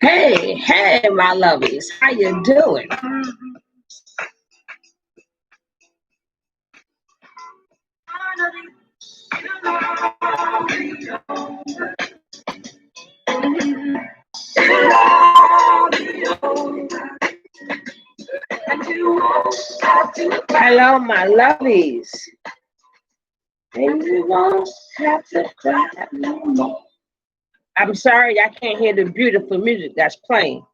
Hey, hey, my lovies, how you doing? Hello, my lovies. And you won't have to cry no more. I'm sorry, I can't hear the beautiful music that's playing.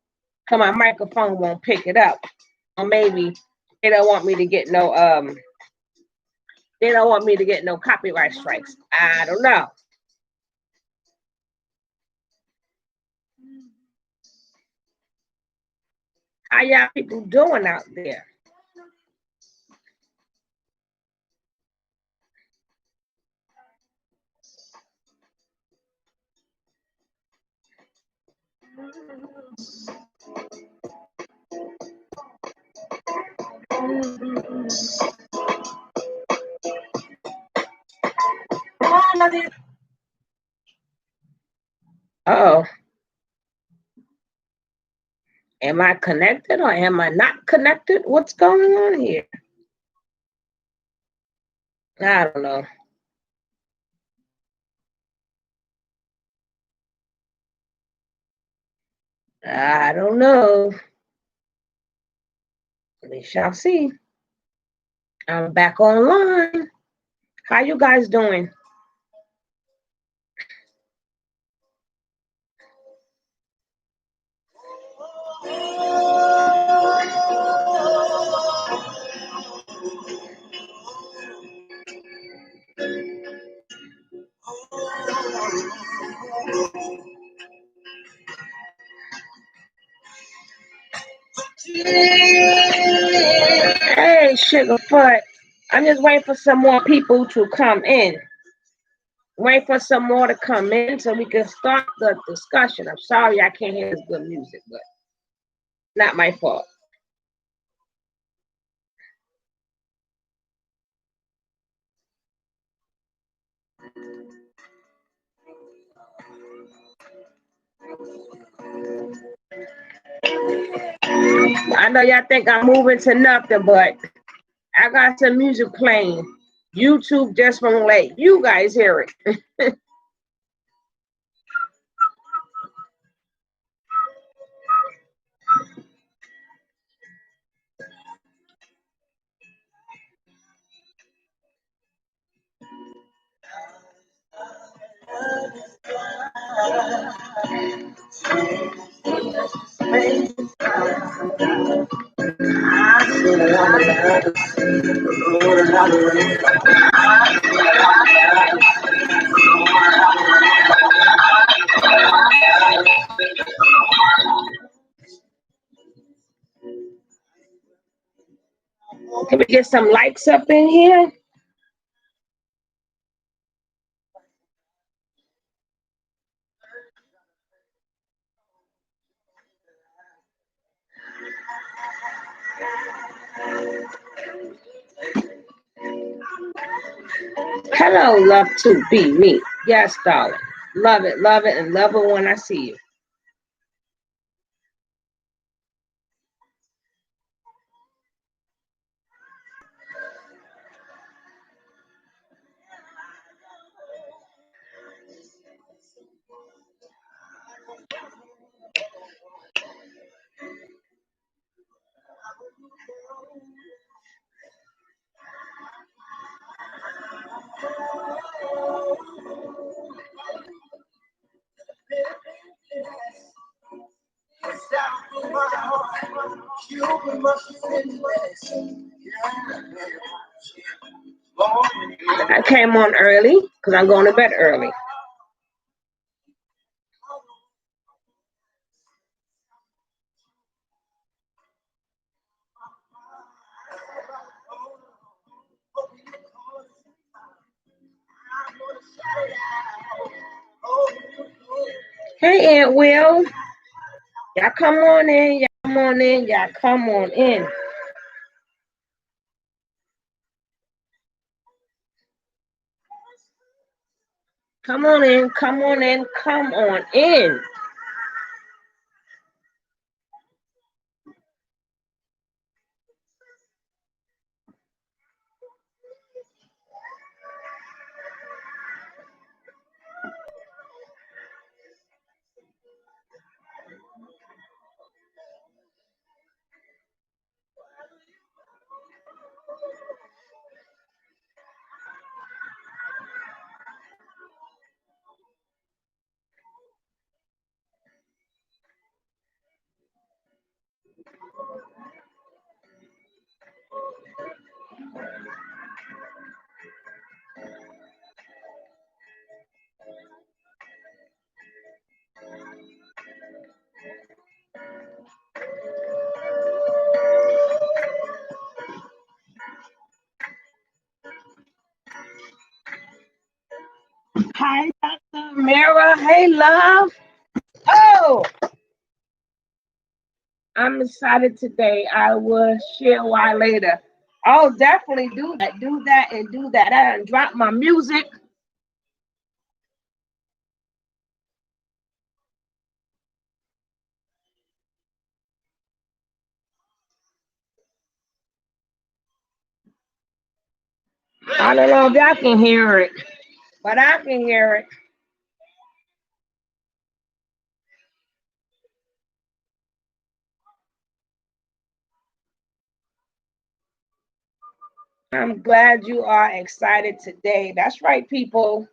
Cause my microphone won't pick it up. Or maybe they don't want me to get no copyright strikes. I don't know. How y'all people doing out there? Uh-oh. Am I connected or am I not connected? What's going on here? I don't know. I don't know. We shall see. I'm back online. How you guys doing? Hey, Sugarfoot. I'm just waiting for some more people to come in. Wait for some more to come in so we can start the discussion. I'm sorry I can't hear this good music, but not my fault. I know y'all think I'm moving to nothing, but I got some music playing. YouTube just won't let you guys hear it. Can we get some likes up in here? Hello, love to be me. Yes, darling. Love it, and love it when I see you. I came on early because I'm going to bed early. Hey, Aunt Will. Y'all come on in. Y'all come on in. Y'all come on in. Come on in. Come on in. Come on in. Hi, Dr. Mara. Hey, love. Oh, I'm excited today. I will share why later. I'll definitely do that. Do that and do that. I done dropped my music. I don't know if y'all can hear it, but I can hear it. I'm glad you are excited today. That's right, people.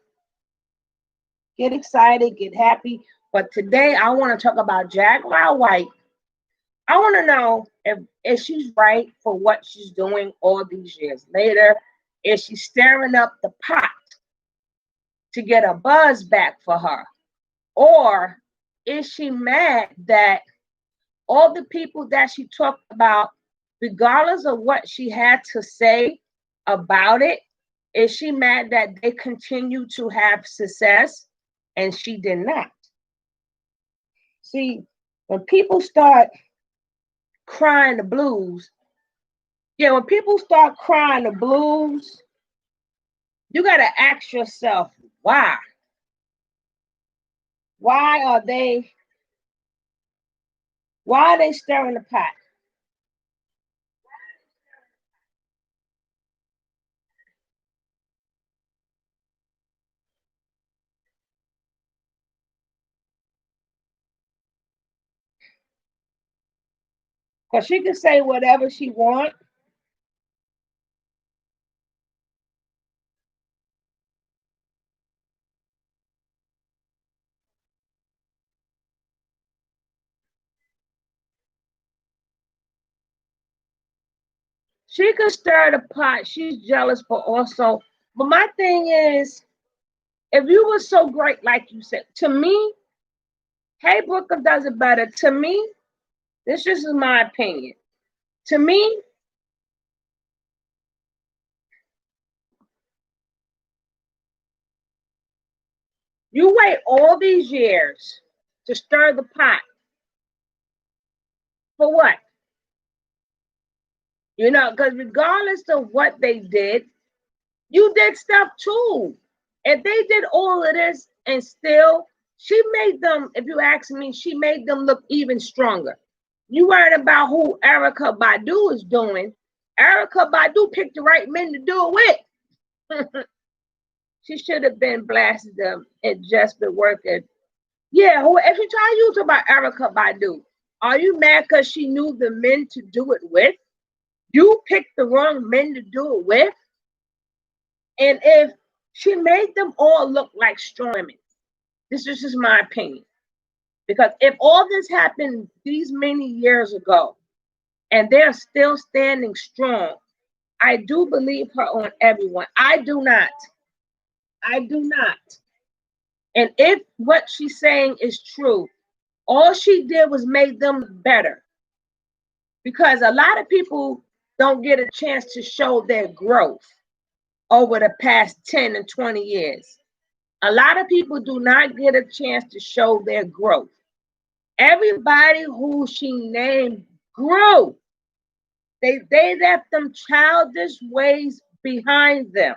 Get excited, get happy. But today I want to talk about Jaguar White. I want to know if she's right for what she's doing all these years later. Is she stirring up the pot to get a buzz back for her? Or is she mad that all the people that she talked about, regardless of what she had to say about it, is she mad that they continue to have success and she did not? See, when people start crying the blues, yeah, when people start crying the blues, you got to ask yourself, why? Why are they, why are they stirring the pot? Because she can say whatever she wants. She can stir the pot. She's jealous, but also, but my thing is, if you were so great, like you said, to me, Hey Booker does it better. To me, this just is my opinion. To me, you wait all these years to stir the pot for what? You know, because regardless of what they did, you did stuff too. If they did all of this and still, she made them, if you ask me, she made them look even stronger. You worried about who Erica Badu is doing. Erica Badu picked the right men to do it with. She should have been blasted them and just been working. Yeah, if you try you talk about Erica Badu, are you mad because she knew the men to do it with? You picked the wrong men to do it with. And if she made them all look like strong women, this is just my opinion. Because if all this happened these many years ago and they're still standing strong, I do believe her on everyone. I do not. I do not. And if what she's saying is true, all she did was make them better. Because a lot of people don't get a chance to show their growth over the past 10 and 20 years. A lot of people do not get a chance to show their growth. Everybody who she named grew. They left them childish ways behind them.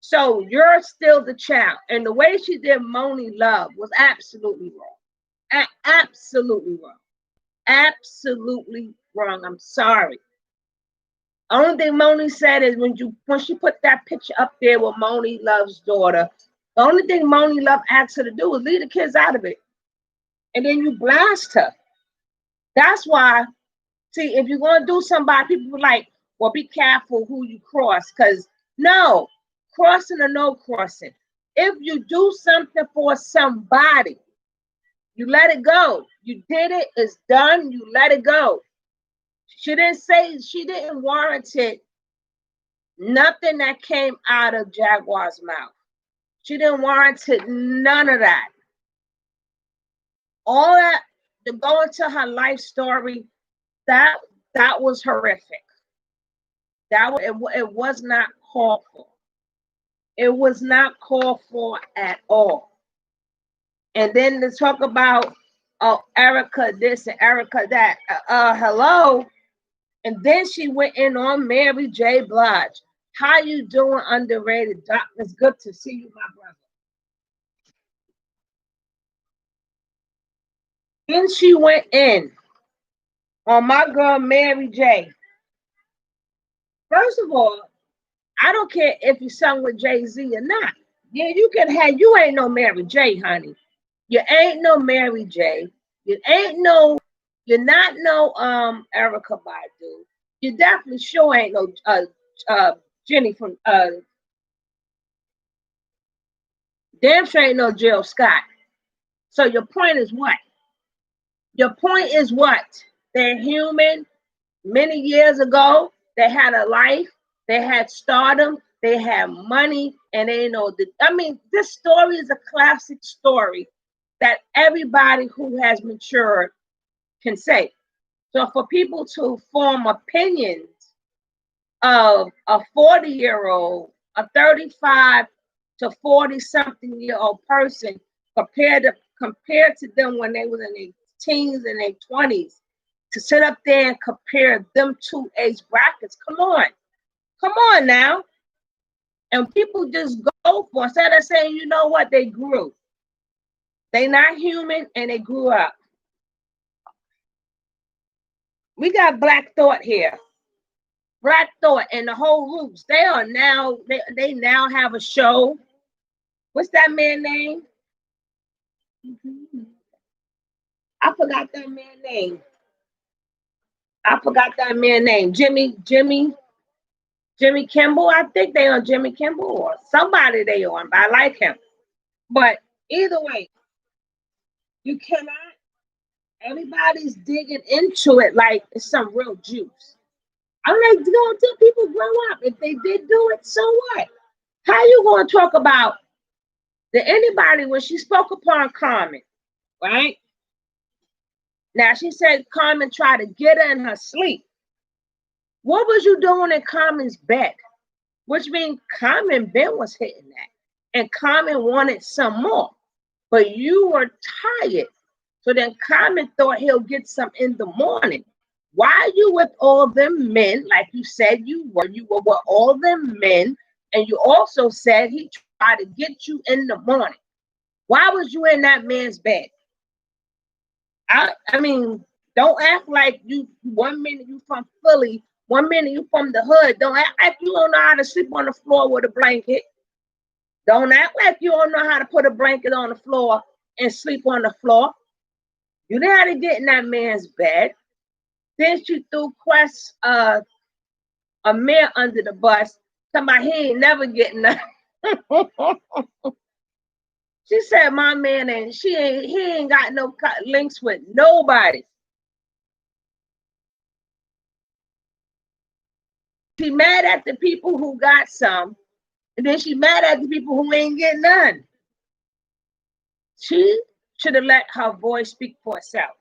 So you're still the child. And the way she did Moni Love was absolutely wrong. Absolutely wrong. Absolutely wrong. I'm sorry. Only thing Moni said is when she put that picture up there with Moni Love's daughter, the only thing Moni Love asked her to do was leave the kids out of it. And then you blast her. That's why, see, if you're gonna do somebody, people like, well, be careful who you cross, because no, crossing or no crossing. If you do something for somebody, you let it go. You did it, it's done, you let it go. She didn't warrant it nothing that came out of Jaguar's mouth. She didn't warrant it, none of that. All that to go into her life story, that was horrific. It was not called for. It was not called for at all. And then to talk about Erica this and Erica that, hello. And then she went in on Mary J. Blige. How you doing, underrated doc? It's good to see you, my brother. Then she went in on my girl Mary J. First of all, I don't care if you sung with Jay-Z or not. Yeah, you ain't no Mary J, honey. You ain't no Mary J. You're not no Erica Badu. You definitely sure ain't no Jenny from damn sure ain't no Jill Scott. So your point is what? Your point is what? They're human. Many years ago, they had a life, they had stardom, they had money, and they know that. I mean, this story is a classic story that everybody who has matured can say. So for people to form opinions of a 40-year-old, a 35 to 40-something-year-old person compared to them when they was in their teens and their 20s, to sit up there and compare them two age brackets. Come on now. And people just go for, instead of saying, you know what, they grew. They not human and they grew up. We got Black Thought here. Black Thought and the whole Roots. They now have a show. What's that man's name? I forgot that man's name. Jimmy Kimmel. I think they on Jimmy Kimmel or somebody they on, but I like him. But either way, you cannot. Everybody's digging into it like it's some real juice. I'm like, don't tell people grow up. If they did do it, so what? How you going to talk about anybody when she spoke upon Carmen, right? Now she said Carmen tried to get her in her sleep. What was you doing in Carmen's bed? Which means Carmen Ben was hitting that. And Carmen wanted some more. But you were tired. So then Carmen thought he'll get some in the morning. Why you with all them men, like you said you were with all them men, and you also said he tried to get you in the morning. Why was you in that man's bed? I mean, don't act like you 1 minute you from Philly, 1 minute you from the hood. Don't act like you don't know how to sleep on the floor with a blanket. Don't act like you don't know how to put a blanket on the floor and sleep on the floor. You know how to get in that man's bed. Then she threw Quest a man under the bus. Somebody he ain't never getting nothing. She said my man he ain't got no links with nobody. She mad at the people who got some, and then she mad at the people who ain't getting none. She should have let her voice speak for itself.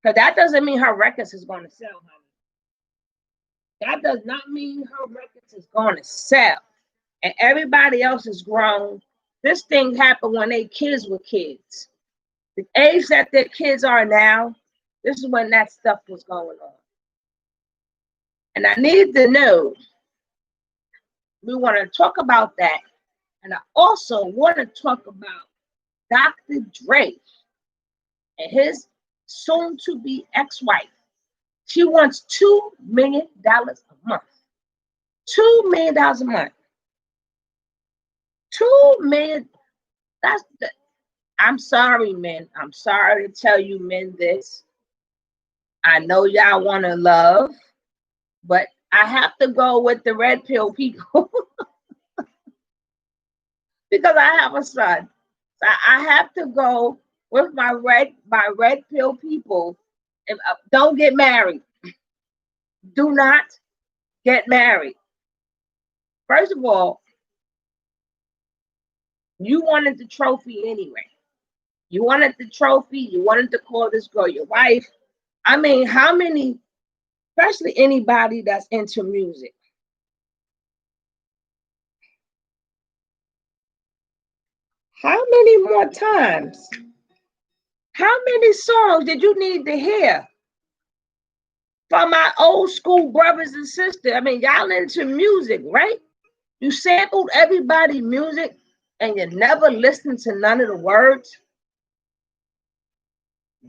Because that doesn't mean her records is going to sell, honey. That does not mean her records is going to sell. And everybody else is grown. This thing happened when they kids were kids. The age that their kids are now, this is when that stuff was going on. And I need to know, we want to talk about that. And I also want to talk about Dr. Dre and his soon-to-be ex-wife. She wants $2 million a month. $2 million a month. 2 million. That's the, I'm sorry, men. I'm sorry to tell you men this. I know y'all want to love, but I have to go with the red pill people because I have a son. So I have to go with my red pill people. And don't get married. Do not get married. First of all, you wanted the trophy anyway. You wanted the trophy. You wanted to call this girl your wife. I mean, how many, especially anybody that's into music, how many more times? How many songs did you need to hear from my old school brothers and sisters? I mean, y'all into music, right? You sampled everybody's music and you never listened to none of the words.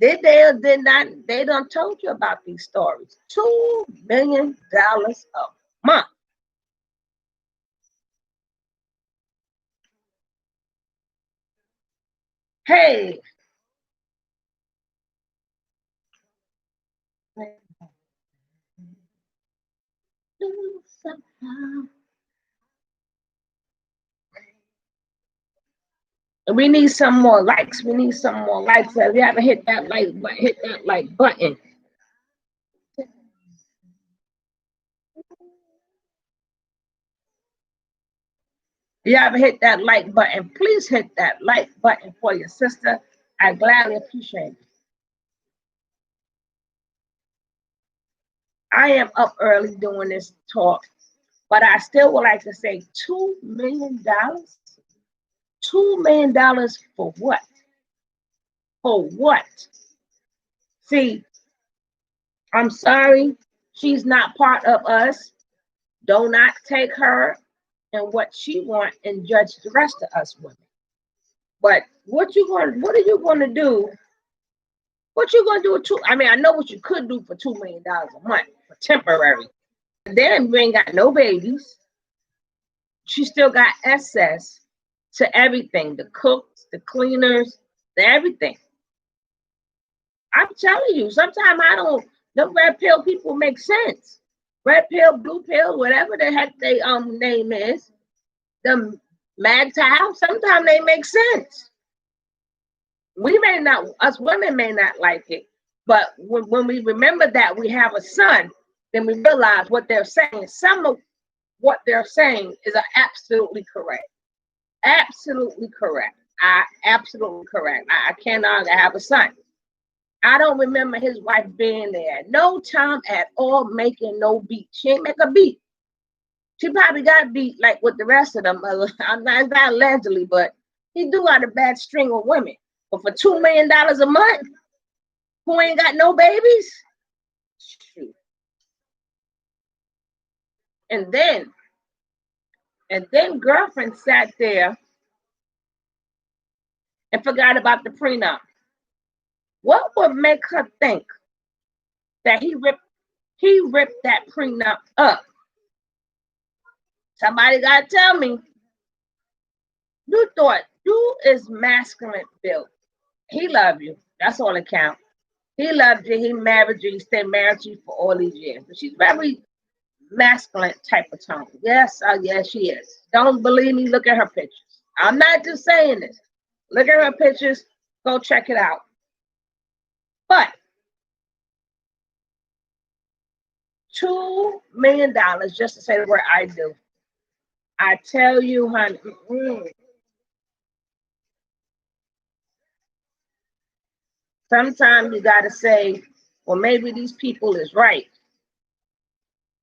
Did they or did not? They done told you about these stories. $2 million a month. Hey. We need some more likes. We need some more likes. If you haven't hit that like button, hit that like button. If you haven't hit that like button, please hit that like button for your sister. I gladly appreciate it. I am up early doing this talk, but I still would like to say $2 million. $2 million for what? For what? See, I'm sorry, she's not part of us. Do not take her and what she wants and judge the rest of us women. But what are you going to do? What you going to do with two? I mean, I know what you could do for $2 million a month for temporary. Then you ain't got no babies. She still got access to everything, the cooks, the cleaners, the everything. I'm telling you, sometimes I don't, the red pill people make sense. Red pill, blue pill, whatever the heck they name is, the MAGTOW, sometimes they make sense. We may not, us women may not like it, but when we remember that we have a son, then we realize what they're saying. Some of what they're saying is absolutely correct. Absolutely correct. Absolutely correct. I cannot have a son. I don't remember his wife being there. No time at all making no beat. She ain't make a beat. She probably got beat like with the rest of them. I'm not allegedly, but he do got a bad string of women. But for $2 million a month, who ain't got no babies? Shoot. And then girlfriend sat there and forgot about the prenup. What would make her think that he ripped that prenup up? Somebody gotta tell me. You thought you is masculine built. He loved you. That's all that counts. He loved you. He married you. He stayed married to you for all these years. But she's very masculine type of tone. Yes, yes, she is. Don't believe me? Look at her pictures. I'm not just saying this. Look at her pictures. Go check it out. But $2 million just to say the word I do. I tell you, honey. Sometimes you gotta say, well, maybe these people is right.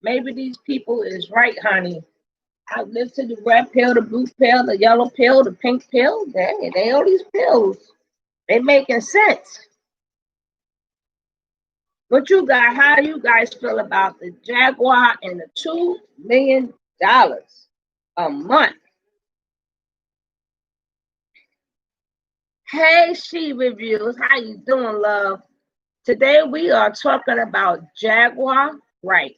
Maybe these people is right, honey. I listed the red pill, the blue pill, the yellow pill, the pink pill. They all these pills. They making sense. What you got? How do you guys feel about the Jaguar and the $2 million a month? Hey, She Reviews, how you doing, love? Today we are talking about Jaguar, right?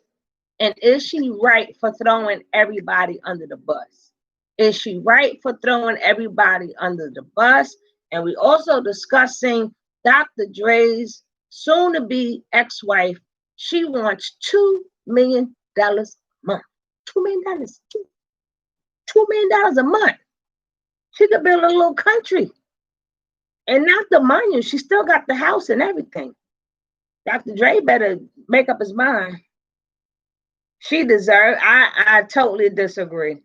And is she right for throwing everybody under the bus? Is she right for throwing everybody under the bus? And we also discussing Dr. Dre's soon-to-be ex-wife. She wants $2 million a month. $2 million, $2 million a month. She could build a little country. And not the money, she still got the house and everything. Dr. Dre better make up his mind. She deserves. I totally disagree.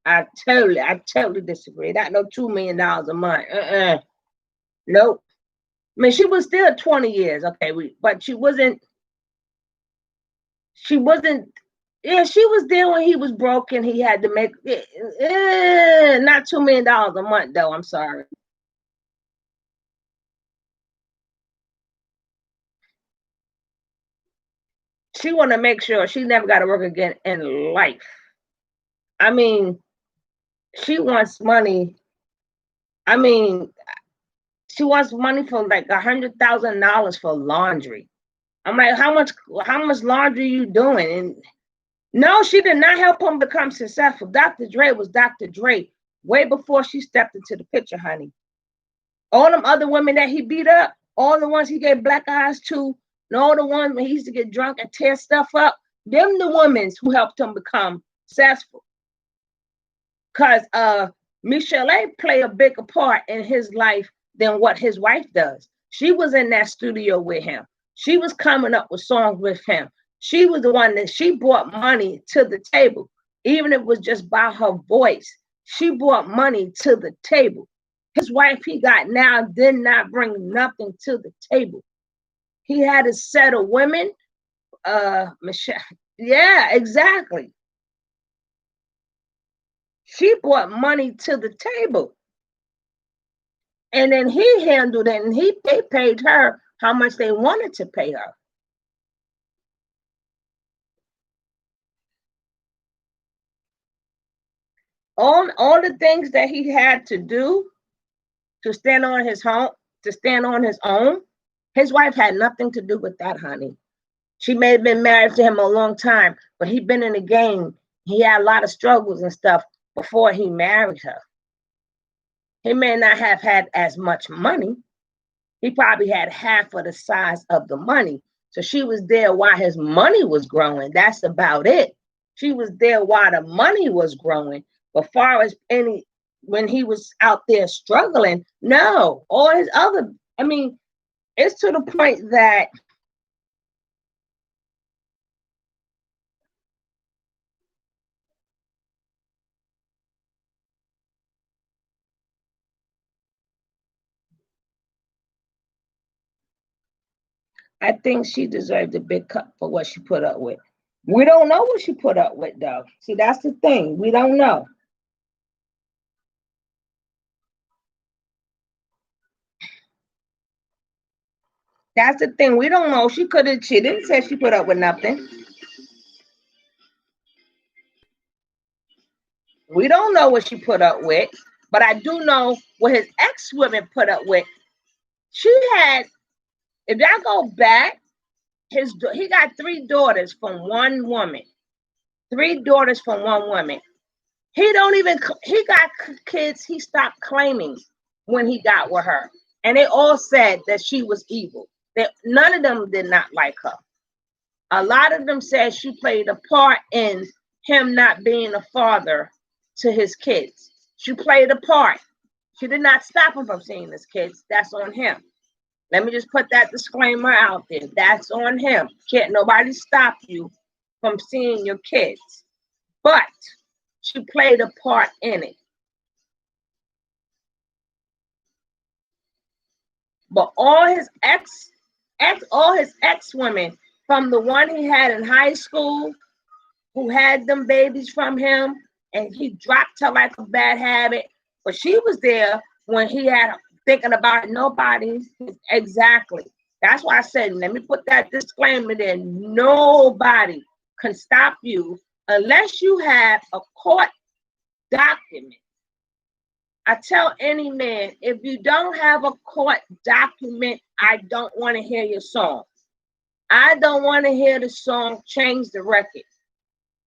I totally disagree. Not no $2 million a month. Nope. I mean, she was still 20 years. Okay, but she wasn't. Yeah, she was there when he was broke and he had to make. Not $2 million a month though. I'm sorry. She want to make sure she never got to work again in life. I mean, she wants money. I mean, she wants money for like $100,000 for laundry. I'm like, how much laundry you doing? And no, she did not help him become successful. Dr. Dre was Dr. Dre way before she stepped into the picture, honey. All them other women that he beat up, all the ones he gave black eyes to, and all the ones when he used to get drunk and tear stuff up, them the women who helped him become successful. Because Michelle play a bigger part in his life than what his wife does. She was in that studio with him. She was coming up with songs with him. She was the one that she brought money to the table, even if it was just by her voice. She brought money to the table. His wife he got now did not bring nothing to the table. He had a set of women. Michelle. Yeah, exactly. She brought money to the table. And then he handled it and they paid her how much they wanted to pay her. All the things that he had to do to stand on his own, his wife had nothing to do with that, honey. She may have been married to him a long time, but he'd been in the game. He had a lot of struggles and stuff before he married her. He may not have had as much money. He probably had half of the size of the money. So she was there while his money was growing. That's about it. She was there while the money was growing. But far as when he was out there struggling, no. All his other, I mean, it's to the point that I think she deserved a big cut for what she put up with. We don't know what she put up with, though. See, that's the thing. We don't know. That's the thing. We don't know. She didn't say she put up with nothing. We don't know what she put up with, but I do know what his ex-women put up with. She had, if y'all go back, he got 3 daughters from one woman. 3 daughters from one woman. He got kids he stopped claiming when he got with her. And they all said that she was evil. That none of them did not like her. A lot of them said she played a part in him not being a father to his kids. She played a part. She did not stop him from seeing his kids. That's on him. Let me just put that disclaimer out there. That's on him. Can't nobody stop you from seeing your kids. But she played a part in it. But all his ex-women, from the one he had in high school, who had them babies from him, and he dropped her like a bad habit. But she was there when he had thinking about nobody. Exactly. That's why I said, let me put that disclaimer there. Nobody can stop you unless you have a court document. I tell any man, if you don't have a court document, I don't want to hear your song. I don't want to hear the song Change the Record.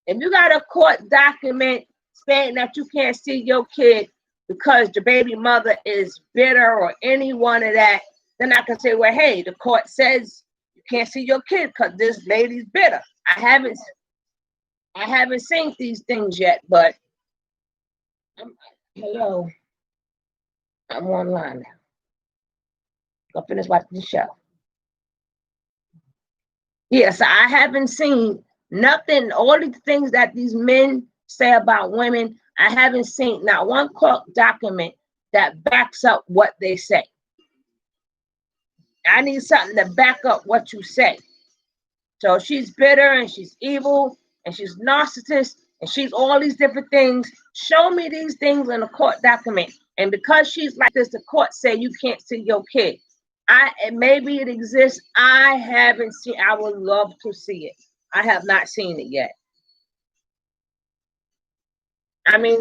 If you got a court document saying that you can't see your kid because the baby mother is bitter or any one of that, then I can say, well, hey, the court says you can't see your kid because this lady's bitter. I haven't seen these things yet, but hello. I'm online now. Go finish watching the show. Yes, I haven't seen nothing. All these things that these men say about women, I haven't seen not one court document that backs up what they say. I need something to back up what you say. So she's bitter and she's evil and she's narcissist and she's all these different things. Show me these things in a court document. And because she's like this, the court say you can't see your kid. Maybe it exists. I haven't seen. I would love to see it. I have not seen it yet. I mean,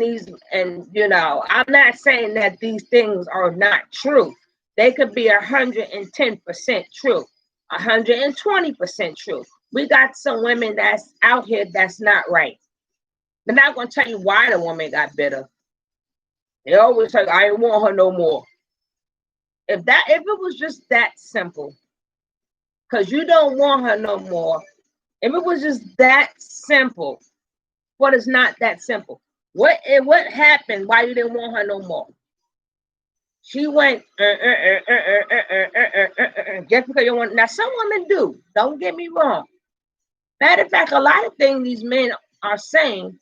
I'm not saying that these things are not true. They could be 110% true, 120% true. We got some women that's out here that's not right. They're not going to tell you why the woman got bitter. They always say, I don't want her no more. If it was just that simple, because you don't want her no more, if it was just that simple, what is not that simple? What happened? Why you didn't want her no more? She went just because you want. Now some women do. Don't get me wrong. Matter of fact, a lot of things these men are saying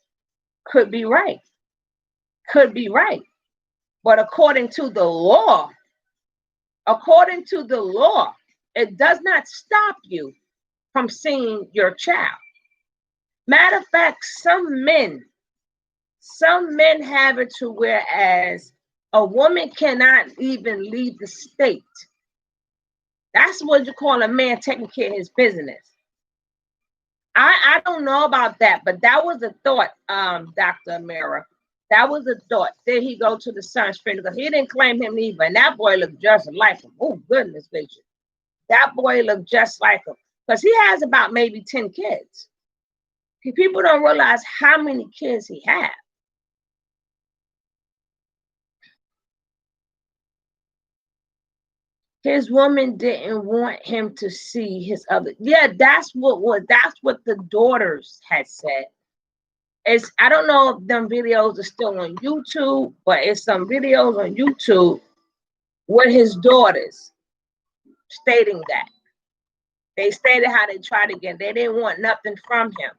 could be right. Could be right. But according to the law, it does not stop you from seeing your child. Matter of fact, some men have it to whereas a woman cannot even leave the state. That's what you call a man taking care of his business. I don't know about that, but that was a thought, Dr. Amira. That was a thought. Did he go to the Sun Spring? Because he didn't claim him either. And that boy looked just like him. Oh, goodness gracious. That boy looked just like him. Because he has about maybe 10 kids. People don't realize how many kids he has. His woman didn't want him to see his other. Yeah, that's what the daughters had said. I don't know if them videos are still on YouTube, but it's some videos on YouTube with his daughters stating that. They stated how they tried again. They didn't want nothing from him.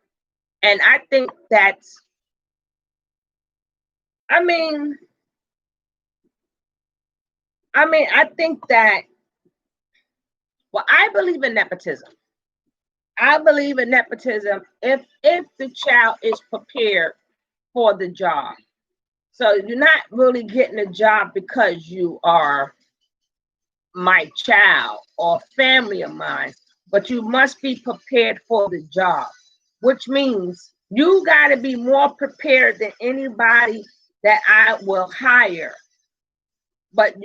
And I think that's, I think that, well, I believe in nepotism. I believe in nepotism if the child is prepared for the job. So you're not really getting a job because you are my child or family of mine, but you must be prepared for the job, which means you got to be more prepared than anybody that I will hire. But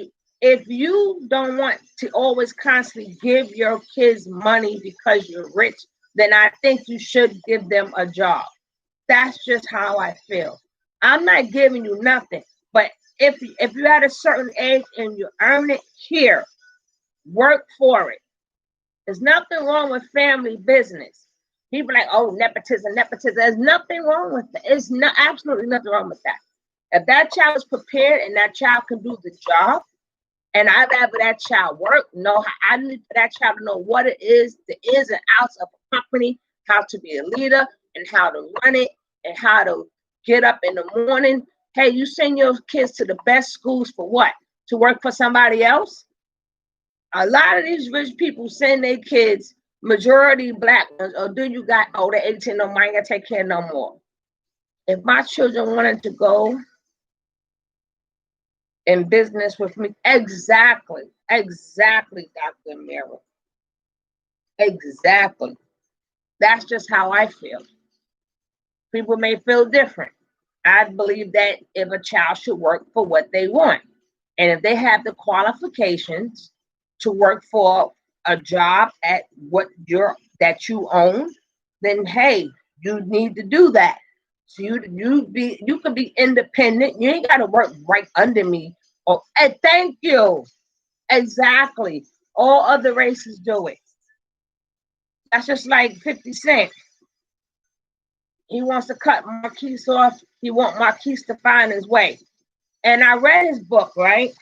if you don't want to always constantly give your kids money because you're rich, then I think you should give them a job. That's just how I feel. I'm not giving you nothing, but if you're at a certain age and you earn it here, work for it. There's nothing wrong with family business. People are like, oh, nepotism. There's nothing wrong with that. It's not absolutely nothing wrong with that. If that child is prepared and that child can do the job, and I'd rather that child work, I need for that child to know what it is, the ins and outs of a company, how to be a leader, and how to run it, and how to get up in the morning. Hey, you send your kids to the best schools for what? To work for somebody else? A lot of these rich people send their kids, majority black ones, or do you got, they're 18, no, I ain't gonna take care no more. If my children wanted to go in business with me, exactly, Dr. Mira. Exactly. That's just how I feel. People may feel different. I believe that if a child should work for what they want, and if they have the qualifications to work for a job at that you own, then hey, you need to do that. So you can be independent. You ain't got to work right under me. Oh, and thank you. Exactly. All other races do it. That's just like 50 Cent. He wants to cut Marquise off. He wants Marquise to find his way. And I read his book, right?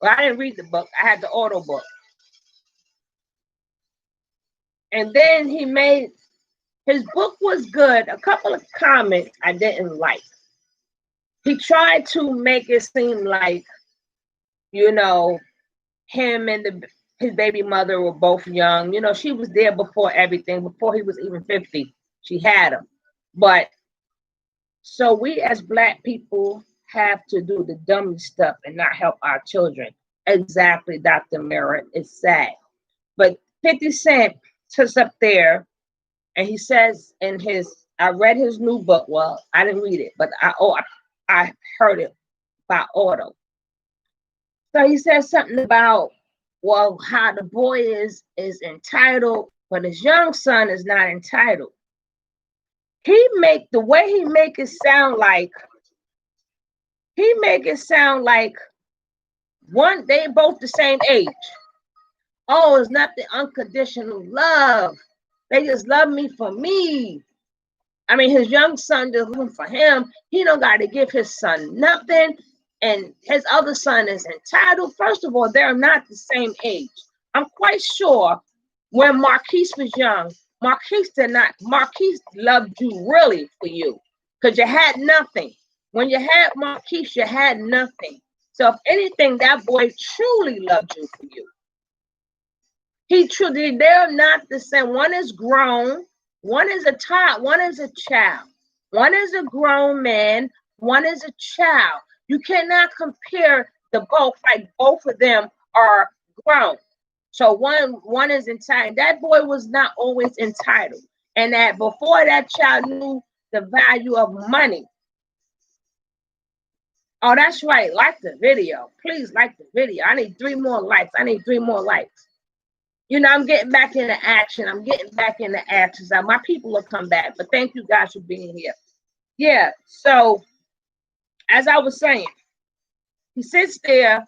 Well, I didn't read the book. I had the auto book. And then he made, his book was good. A couple of comments I didn't like. He tried to make it seem like, you know, him and his baby mother were both young. You know, she was there before everything, before he was even 50. She had him. But so we as Black people have to do the dumb stuff and not help our children. Exactly, Dr. Mira. It's sad. But 50 Cent sits up there and he says in his, I read his new book. Well, I didn't read it, but I heard it by auto. So he says something about, well, how the boy is entitled, but his young son is not entitled. The way he make it sound like one, they both the same age. Oh, it's not the unconditional love. They just love me for me. I mean, his young son just looking for him. He don't got to give his son nothing. And his other son is entitled. First of all, they're not the same age. I'm quite sure when Marquise was young, Marquise loved you really for you because you had nothing. When you had Marquise, you had nothing. So if anything, that boy truly loved you for you. They're not the same. One is grown, one is a child, one is a child. One is a grown man, one is a child. You cannot compare the both, like both of them are grown. So one is entitled. That boy was not always entitled. And that before that child knew the value of money. Oh, that's right. Like the video. Please like the video. I need 3 more likes. You know, I'm getting back into action. So my people will come back. But thank you guys for being here. Yeah. So as I was saying, he sits there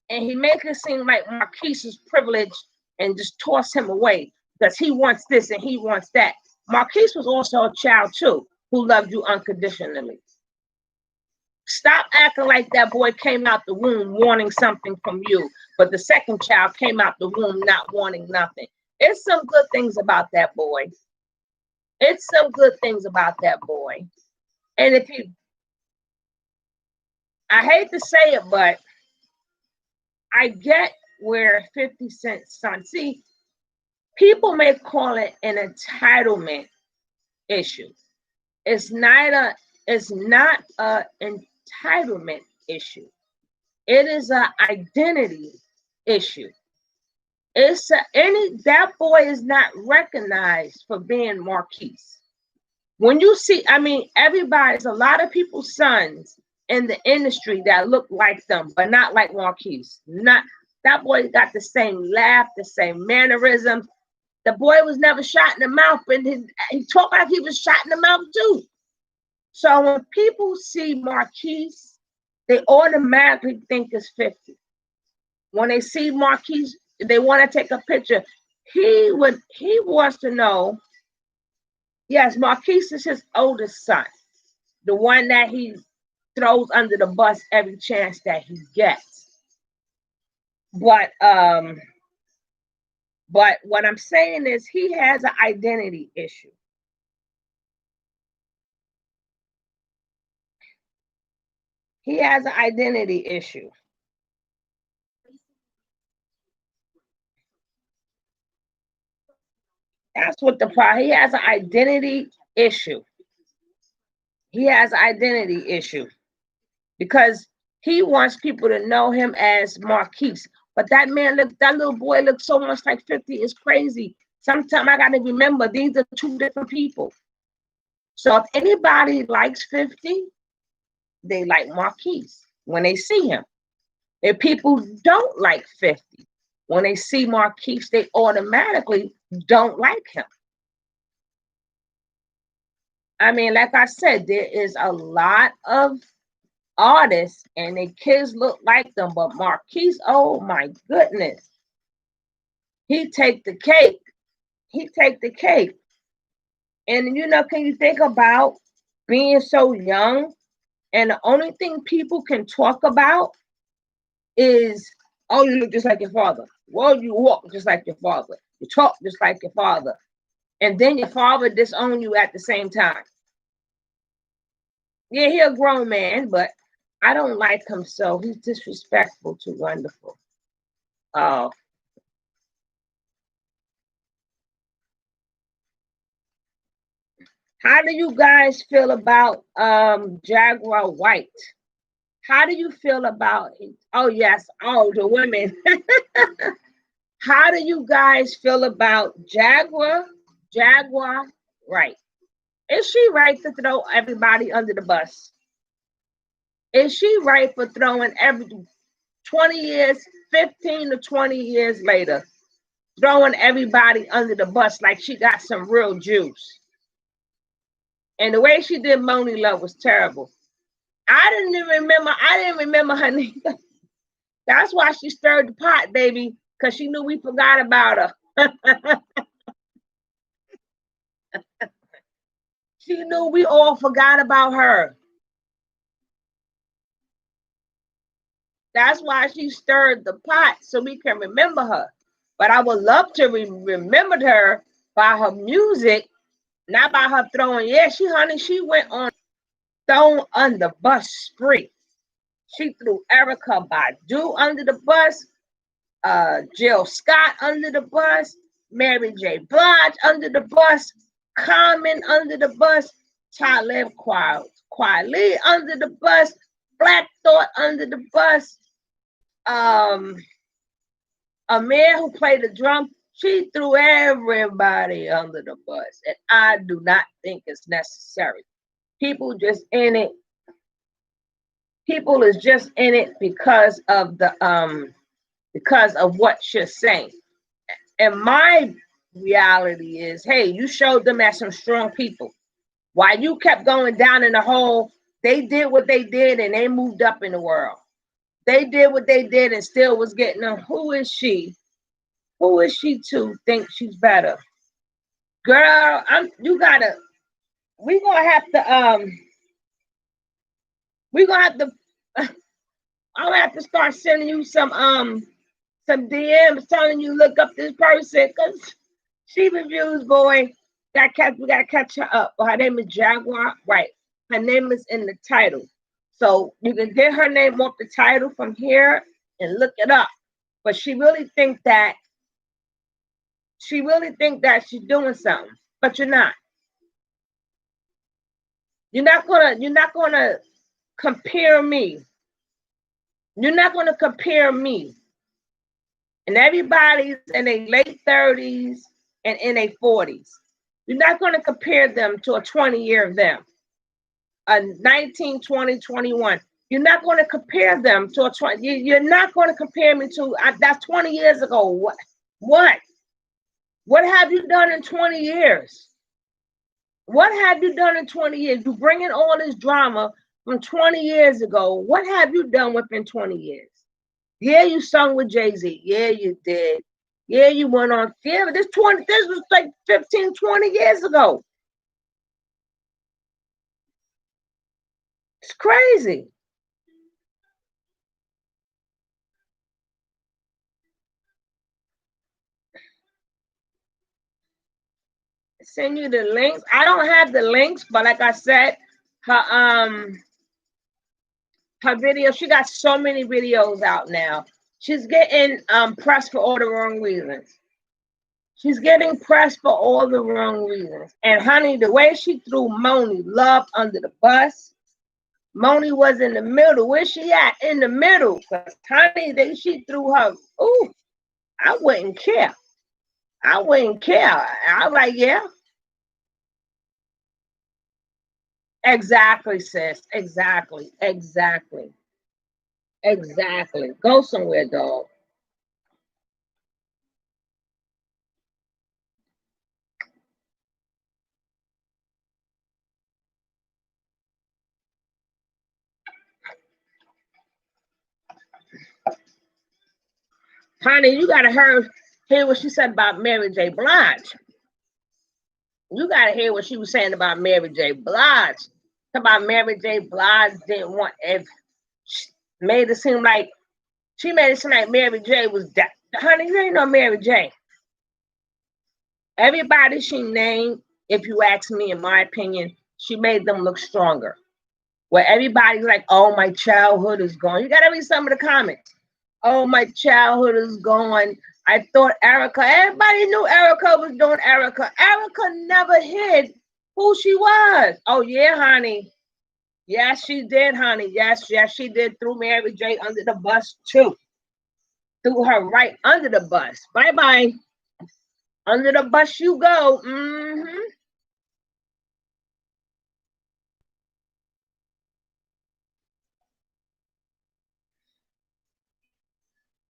and he makes it seem like Marquise is privileged and just toss him away because he wants this and he wants that. Marquise was also a child too who loved you unconditionally. Stop acting like that boy came out the womb wanting something from you, but the second child came out the womb not wanting nothing. It's some good things about that boy. And if I hate to say it, but I get where 50 Cent's son, see, people may call it an entitlement issue. It's not a entitlement issue. It is an identity issue. That boy is not recognized for being Marquise. When you see, I mean, there's a lot of people's sons in the industry that look like them, but not like Marquise. That boy got the same laugh, the same mannerism. The boy was never shot in the mouth, and he talked like he was shot in the mouth too. So when people see Marquise, they automatically think it's 50. When they see Marquise, they want to take a picture. He wants to know, yes, Marquise is his oldest son, the one that he throws under the bus every chance that he gets. But what I'm saying is he has an identity issue. He has an identity issue. That's what the problem. He has an identity issue. He has identity issue because he wants people to know him as Marquise. But that little boy looks so much like 50. It's crazy. Sometimes I gotta remember these are two different people. So if anybody likes 50, they like Marquise when they see him. If people don't like 50, when they see Marquise, they automatically don't like him. I mean, like I said, there is a lot of artists and their kids look like them, but Marquise, oh my goodness, he take the cake. He take the cake. And can you think about being so young and the only thing people can talk about is, oh, you look just like your father. Well, you walk just like your father. You talk just like your father. And then your father disown you at the same time. Yeah, he a grown man, but I don't like him so. He's disrespectful to Wonderful. How do you guys feel about Jaguar Wright? How do you feel about it? Oh yes, oh the women. How do you guys feel about Jaguar Wright? Is she right to throw everybody under the bus? Is she right for throwing 20 years, 15 to 20 years later, throwing everybody under the bus like she got some real juice? And the way she did Moni Love was terrible. I didn't remember her name. That's why she stirred the pot, baby, because she knew we forgot about her. She knew we all forgot about her. That's why she stirred the pot so we can remember her. But I would love to remember her by her music, not by her throwing. Yeah, she went on thrown under bus spree. She threw Erykah Badu under the bus, Jill Scott under the bus, Mary J. Blige under the bus, Common under the bus, Talib Kweli under the bus, Black Thought under the bus, a man who played the drum. She threw everybody under the bus, and I do not think it's necessary. People just in it. People is just in it because of what you're saying. And my reality is, hey, you showed them as some strong people. While you kept going down in the hole, they did what they did and they moved up in the world. They did what they did and still was getting them. Who is she? Who is she to think she's better? Girl, we're gonna have to I'm gonna have to start sending you some DMs telling you look up this person because she reviews, boy. We gotta catch her up. Her name is Jaguar, right? Her name is in the title, so you can get her name off the title from here and look it up. But she really think that she's doing something, but you're not. You're not gonna compare me. You're not gonna compare me. And everybody's in their late 30s and in their 40s. You're not going to compare them to a 20-year of them, a 19, 20, 21. You're not going to compare them to a 20. You're not going to compare me to, that's 20 years ago. What? What have you done in 20 years? What have you done in 20 years? You bring in all this drama from 20 years ago. What have you done within 20 years? Yeah, you sung with Jay-Z. Yeah, you did. Yeah, you went on. Yeah, but this was like 15, 20 years ago. It's crazy. Send you the links. I don't have the links, but like I said, her video, she got so many videos out now. She's getting pressed for all the wrong reasons. She's getting pressed for all the wrong reasons. And honey, the way she threw Moni Love under the bus, Moni was in the middle. Where's she at? In the middle. Because honey, she threw her. Ooh, I wouldn't care. I wouldn't care. I'm like, yeah. Exactly, sis. Exactly. Exactly. Exactly. Go somewhere, dog. Honey, you gotta hear what she said about Mary J. Blige. You gotta hear what she was saying about Mary J. Blige. About Mary J. Blige didn't want if made it seem like she made it seem like Mary J. was that. Honey, you ain't no Mary J. Everybody she named, if you ask me, in my opinion, she made them look stronger. Where everybody's like, "Oh, my childhood is gone." You gotta read some of the comments. "Oh, my childhood is gone. I thought Erica." Everybody knew Erica was doing Erica. Erica never hid who she was. Oh yeah, honey. Yes, she did, honey. Yes, she did. Threw Mary J under the bus too. Threw her right under the bus. Bye bye. Under the bus you go.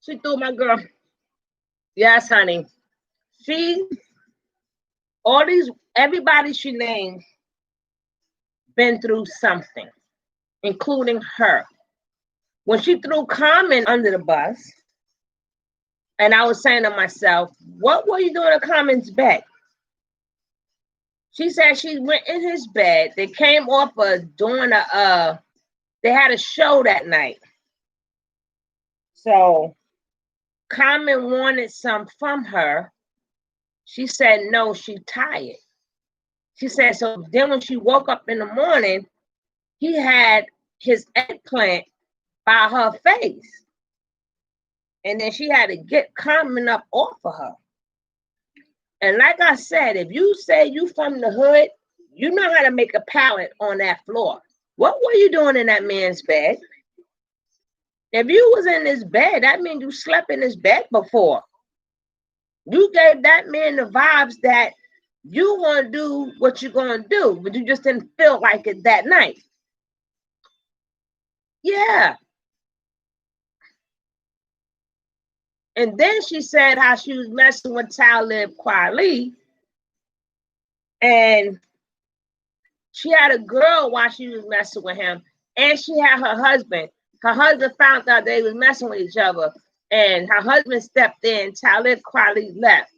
She threw my girl. Yes, honey. She, everybody she named been through something, including her. When she threw Common under the bus, and I was saying to myself, what were you doing in Common's bed? She said she went in his bed. They came off they had a show that night. So Common wanted some from her. She said no, she's tired. She said, so then when she woke up in the morning, he had his eggplant by her face. And then she had to get Common up off of her. And like I said, if you say you from the hood, you know how to make a pallet on that floor. What were you doing in that man's bed? If you was in his bed, that means you slept in his bed before. You gave that man the vibes that you gonna do what you're gonna do, but you just didn't feel like it that night. Yeah. And then she said how she was messing with Talib Kweli, and she had a girl while she was messing with him, and she had her husband. Her husband found out they was messing with each other, and her husband stepped in. Talib Kweli left.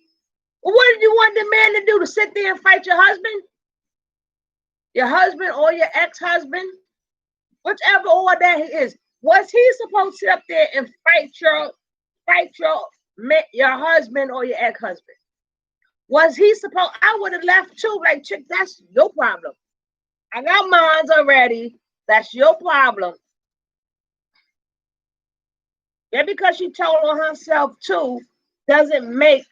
Well, what did you want the man to do? To sit there and fight your husband? Your husband or your ex-husband? Whichever order that he is. Was he supposed to sit up there and fight your husband or your ex-husband? Was he supposed? I would have left too. Like, chick, that's your problem. I got mines already. That's your problem. Yeah, because she told on herself too, doesn't make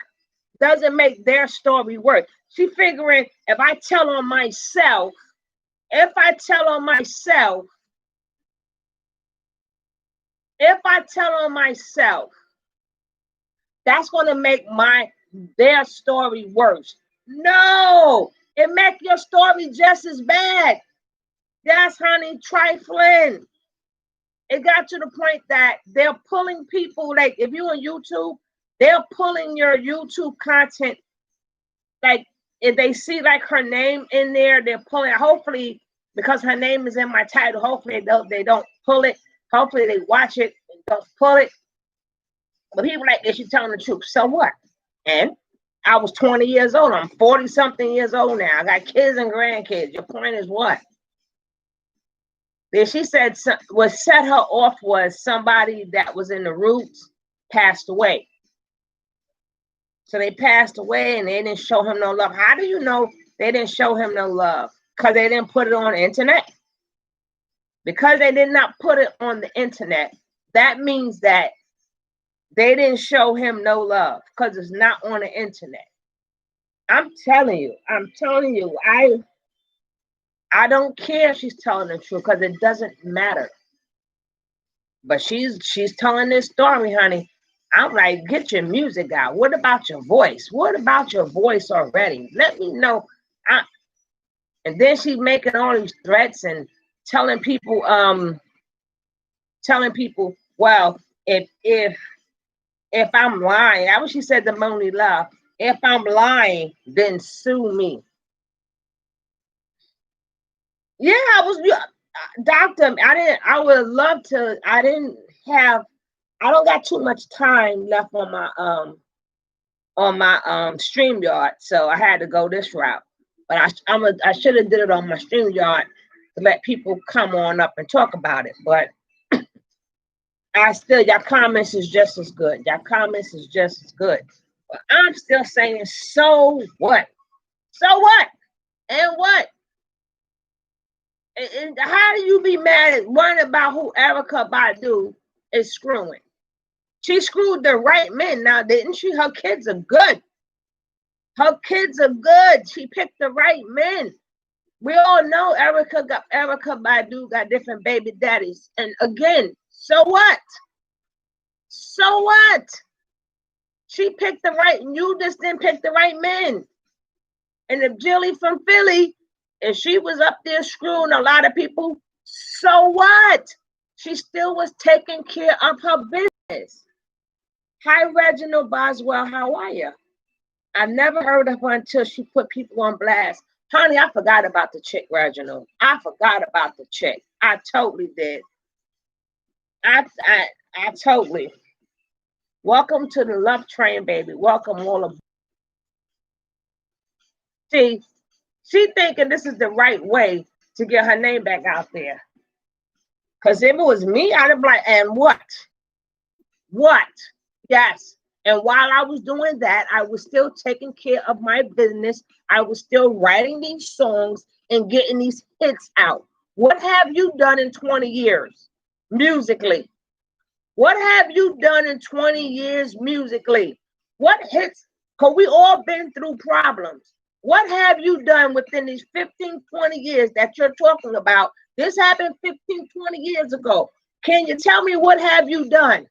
their story work. She figuring if I tell on myself, that's going to make their story worse. No, it make your story just as bad. Yes, honey, trifling. It got to the point that they're pulling people, like if you're on YouTube, they're pulling your YouTube content. Like if they see like her name in there, they're pulling. Hopefully, because her name is in my title, hopefully they don't pull it. Hopefully they watch it and don't pull it. But people like, is she telling the truth? So what? And I was 20 years old. I'm 40 something years old now. I got kids and grandkids. Your point is what? Then she said what set her off was somebody that was in the Roots passed away. So they passed away and they didn't show him no love. How do you know they didn't show him no love? Because they didn't put it on the internet. Because they did not put it on the internet, that means that they didn't show him no love because it's not on the internet. I'm telling you, I don't care if she's telling the truth because it doesn't matter. But she's telling this story, honey. I'm like, get your music out. What about your voice? What about your voice already? Let me know. And then she's making all these threats and telling people, well, if I'm lying, that's what she said to Moni Love. If I'm lying, then sue me. Yeah, I was doctor. I would love to. I don't got too much time left on my StreamYard, so I had to go this route. But I should have did it on my StreamYard to let people come on up and talk about it. But your comments is just as good. Your comments is just as good. But I'm still saying, so what? So what? And what? And how do you be mad at one about who Erykah Badu is screwing? She screwed the right men now, didn't she? Her kids are good. Her kids are good. She picked the right men. We all know Erykah Badu got different baby daddies. And again, so what? So what? She picked the right, and you just didn't pick the right men. And if Jilly from Philly, if she was up there screwing a lot of people, so what? She still was taking care of her business. Hi, Reginald Boswell, how are you? I never heard of her until she put people on blast. Honey, I forgot about the chick, Reginald. I forgot about the chick. I totally did. I totally. Welcome to the love train, baby. Welcome all of. See, she thinking this is the right way to get her name back out there. Because if it was me, I'd have been like, and what? What? Yes. And while I was doing that, I was still taking care of my business. I was still writing these songs and getting these hits out. What have you done in 20 years musically? What have you done in 20 years musically? What hits? Because we all been through problems. What have you done within these 15, 20 years that you're talking about? This happened 15, 20 years ago. Can you tell me what have you done?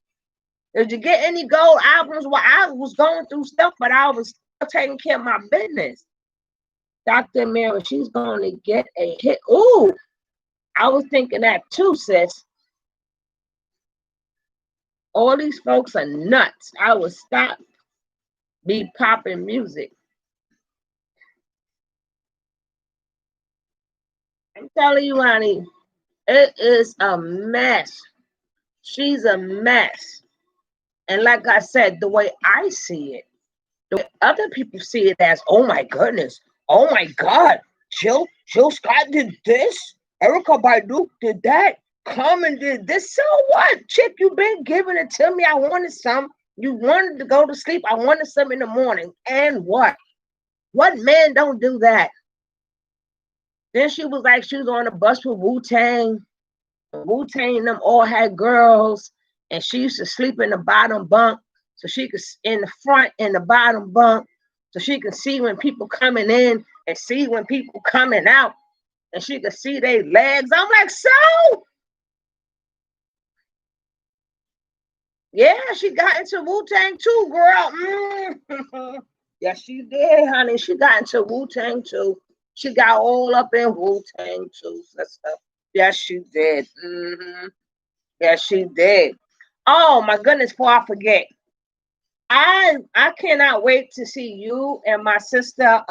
Did you get any gold albums? Well, I was going through stuff, but I was still taking care of my business. Dr. Mary, she's going to get a hit. Ooh, I was thinking that too, sis. All these folks are nuts. I would stop be popping music. I'm telling you, honey, it is a mess. She's a mess. And like I said, the way I see it, the way other people see it as, oh my goodness, oh my God, Jill Scott did this, Erykah Badu did that, Common did this. So what? Chick, you've been giving it to me. I wanted some. You wanted to go to sleep. I wanted some in the morning. And what? What man don't do that? Then she was like, she was on the bus with Wu-Tang. Wu-Tang and them all had girls. And she used to sleep in the bottom bunk. So she could, in the front, in the bottom bunk. So she could see when people coming in and see when people coming out. And she could see their legs. I'm like, so? Yeah, she got into Wu-Tang too, girl. Mm-hmm. Yes, she did, honey. She got into Wu-Tang too. She got all up in Wu-Tang too, sister. Yes, she did. Mm-hmm. Yes, she did. Oh my goodness, before I forget. I cannot wait to see you and my sister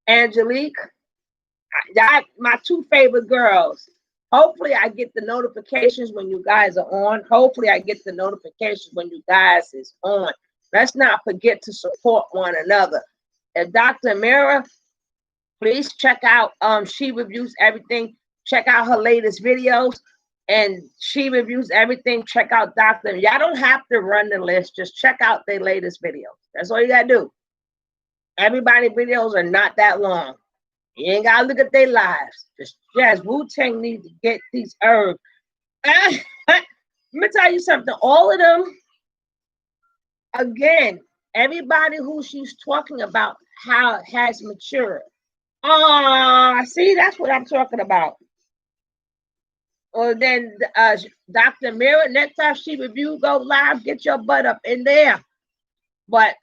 Angelique. My two favorite girls. Hopefully I get the notifications when you guys are on. Hopefully I get the notifications when you guys is on. Let's not forget to support one another. And Dr. Mira, please check out She Reviews Everything. Check out her latest videos. And She Reviews Everything. Check out Dr. Y'all don't have to run the list. Just check out their latest videos. That's all you gotta do. Everybody's videos are not that long. You ain't gotta look at their lives. Just Wu-Tang needs to get these herbs. Let me tell you something. All of them, again, everybody who she's talking about how it has matured. Oh, see, that's what I'm talking about. Or then Dr. Mira, next time she review go live, get your butt up in there. But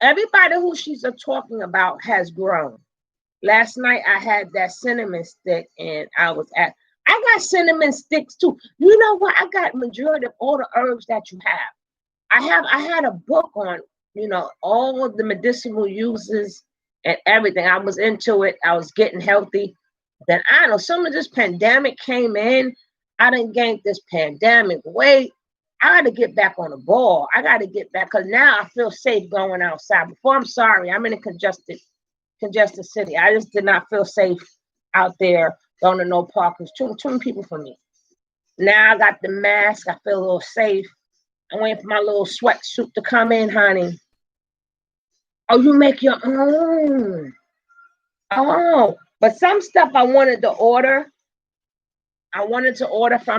everybody who she's talking about has grown. Last night I had that cinnamon stick, and I got cinnamon sticks too. You know what? I got majority of all the herbs that you have. I had a book on, all of the medicinal uses and everything. I was into it. I was getting healthy. Then I don't know, some of this pandemic came in. I didn't gain this pandemic weight. I got to get back on the ball. I got to get back because now I feel safe going outside. Before, I'm sorry, I'm in a congested city. I just did not feel safe out there going to no park. There's too many people for me. Now I got the mask. I feel a little safe. I'm waiting for my little sweatsuit to come in, honey. Oh, you make your own. Oh, but some stuff I wanted to order. I'm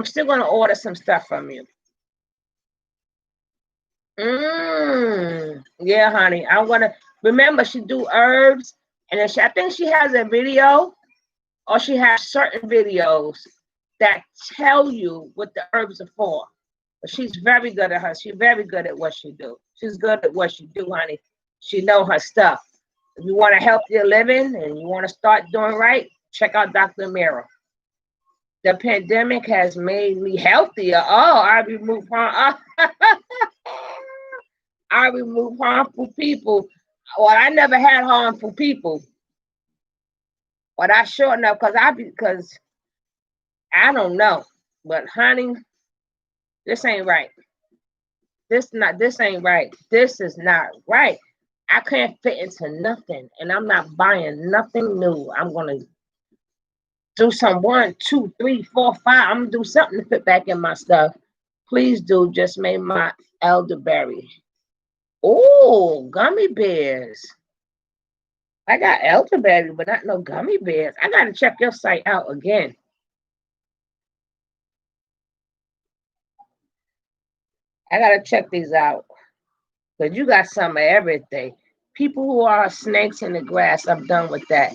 still going to order some stuff from you. Yeah, honey. I'm going to remember she do herbs. And then I think she has a video, or she has certain videos that tell you what the herbs are for. But she's very good at her. She's very good at what she do. She's good at what she do, honey. She know her stuff. If you want to help your living and you want to start doing right, check out Dr. Mira. The pandemic has made me healthier. Oh, I remove harmful people. Well, I never had harmful people. But I sure enough, because I don't know. But honey, this ain't right. This ain't right. This is not right. I can't fit into nothing, and I'm not buying nothing new. I'm gonna do some 1, 2, 3, 4, 5. I'm gonna do something to fit back in my stuff. Please do. Just made my elderberry. Oh, gummy bears. I got elderberry, but not no gummy bears. I gotta check your site out again. I gotta check these out. Because you got some of everything. People who are snakes in the grass, I'm done with that.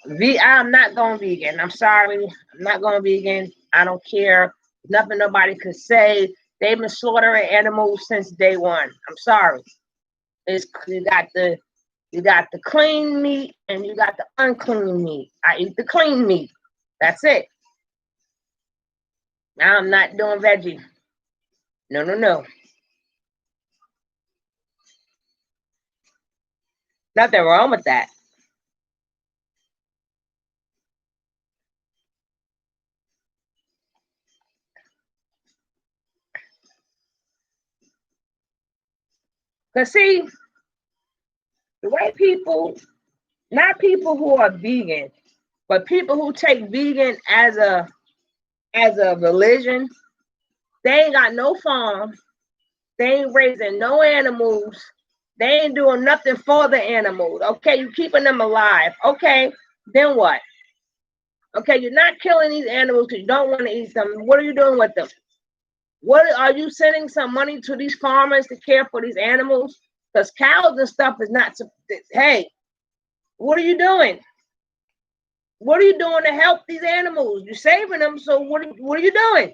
I'm not going vegan. I'm sorry. I'm not going vegan. I don't care. Nothing nobody could say. They've been slaughtering animals since day one. I'm sorry. You got the clean meat and you got the unclean meat. I eat the clean meat. That's it. Now I'm not doing veggie. No. Nothing wrong with that. Because see, the way people, not people who are vegan, but people who take vegan as a religion, they ain't got no farm. They ain't raising no animals. They ain't doing nothing for the animals. Okay, you keeping them alive. Okay, then what? Okay, you're not killing these animals because you don't want to eat them. What are you doing with them? What are you sending some money to these farmers to care for these animals? Because cows and stuff is not. Hey, what are you doing? What are you doing to help these animals? You're saving them. So what are you doing?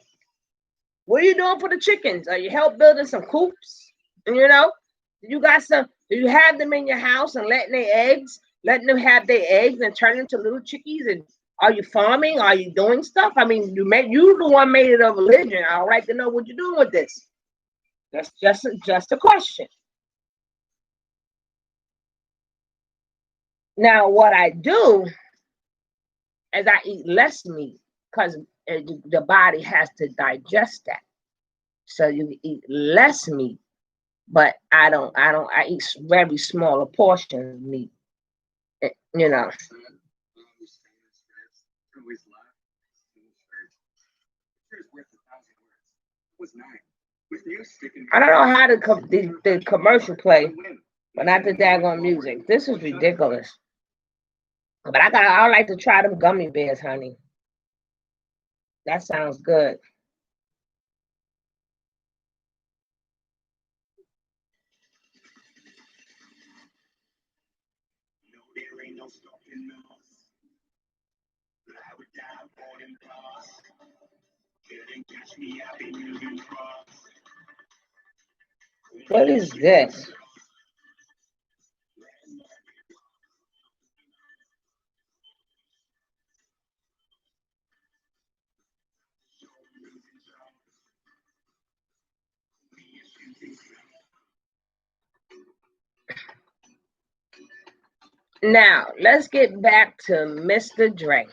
What are you doing for the chickens? Are you help building some coops? And you got some. Do you have them in your house and letting them have their eggs and turn into little chickies? And are you farming? Are you doing stuff? I mean, you the one made it a religion. I'd like to know what you're doing with this. That's just a question. Now, what I do is I eat less meat because the body has to digest that. So you eat less meat, but I eat very smaller portions of meat. I don't know how the commercial play, but not the daggone music. This is ridiculous. But I like to try them gummy bears, honey. That sounds good. What is this? Now, let's get back to Mr. Dre.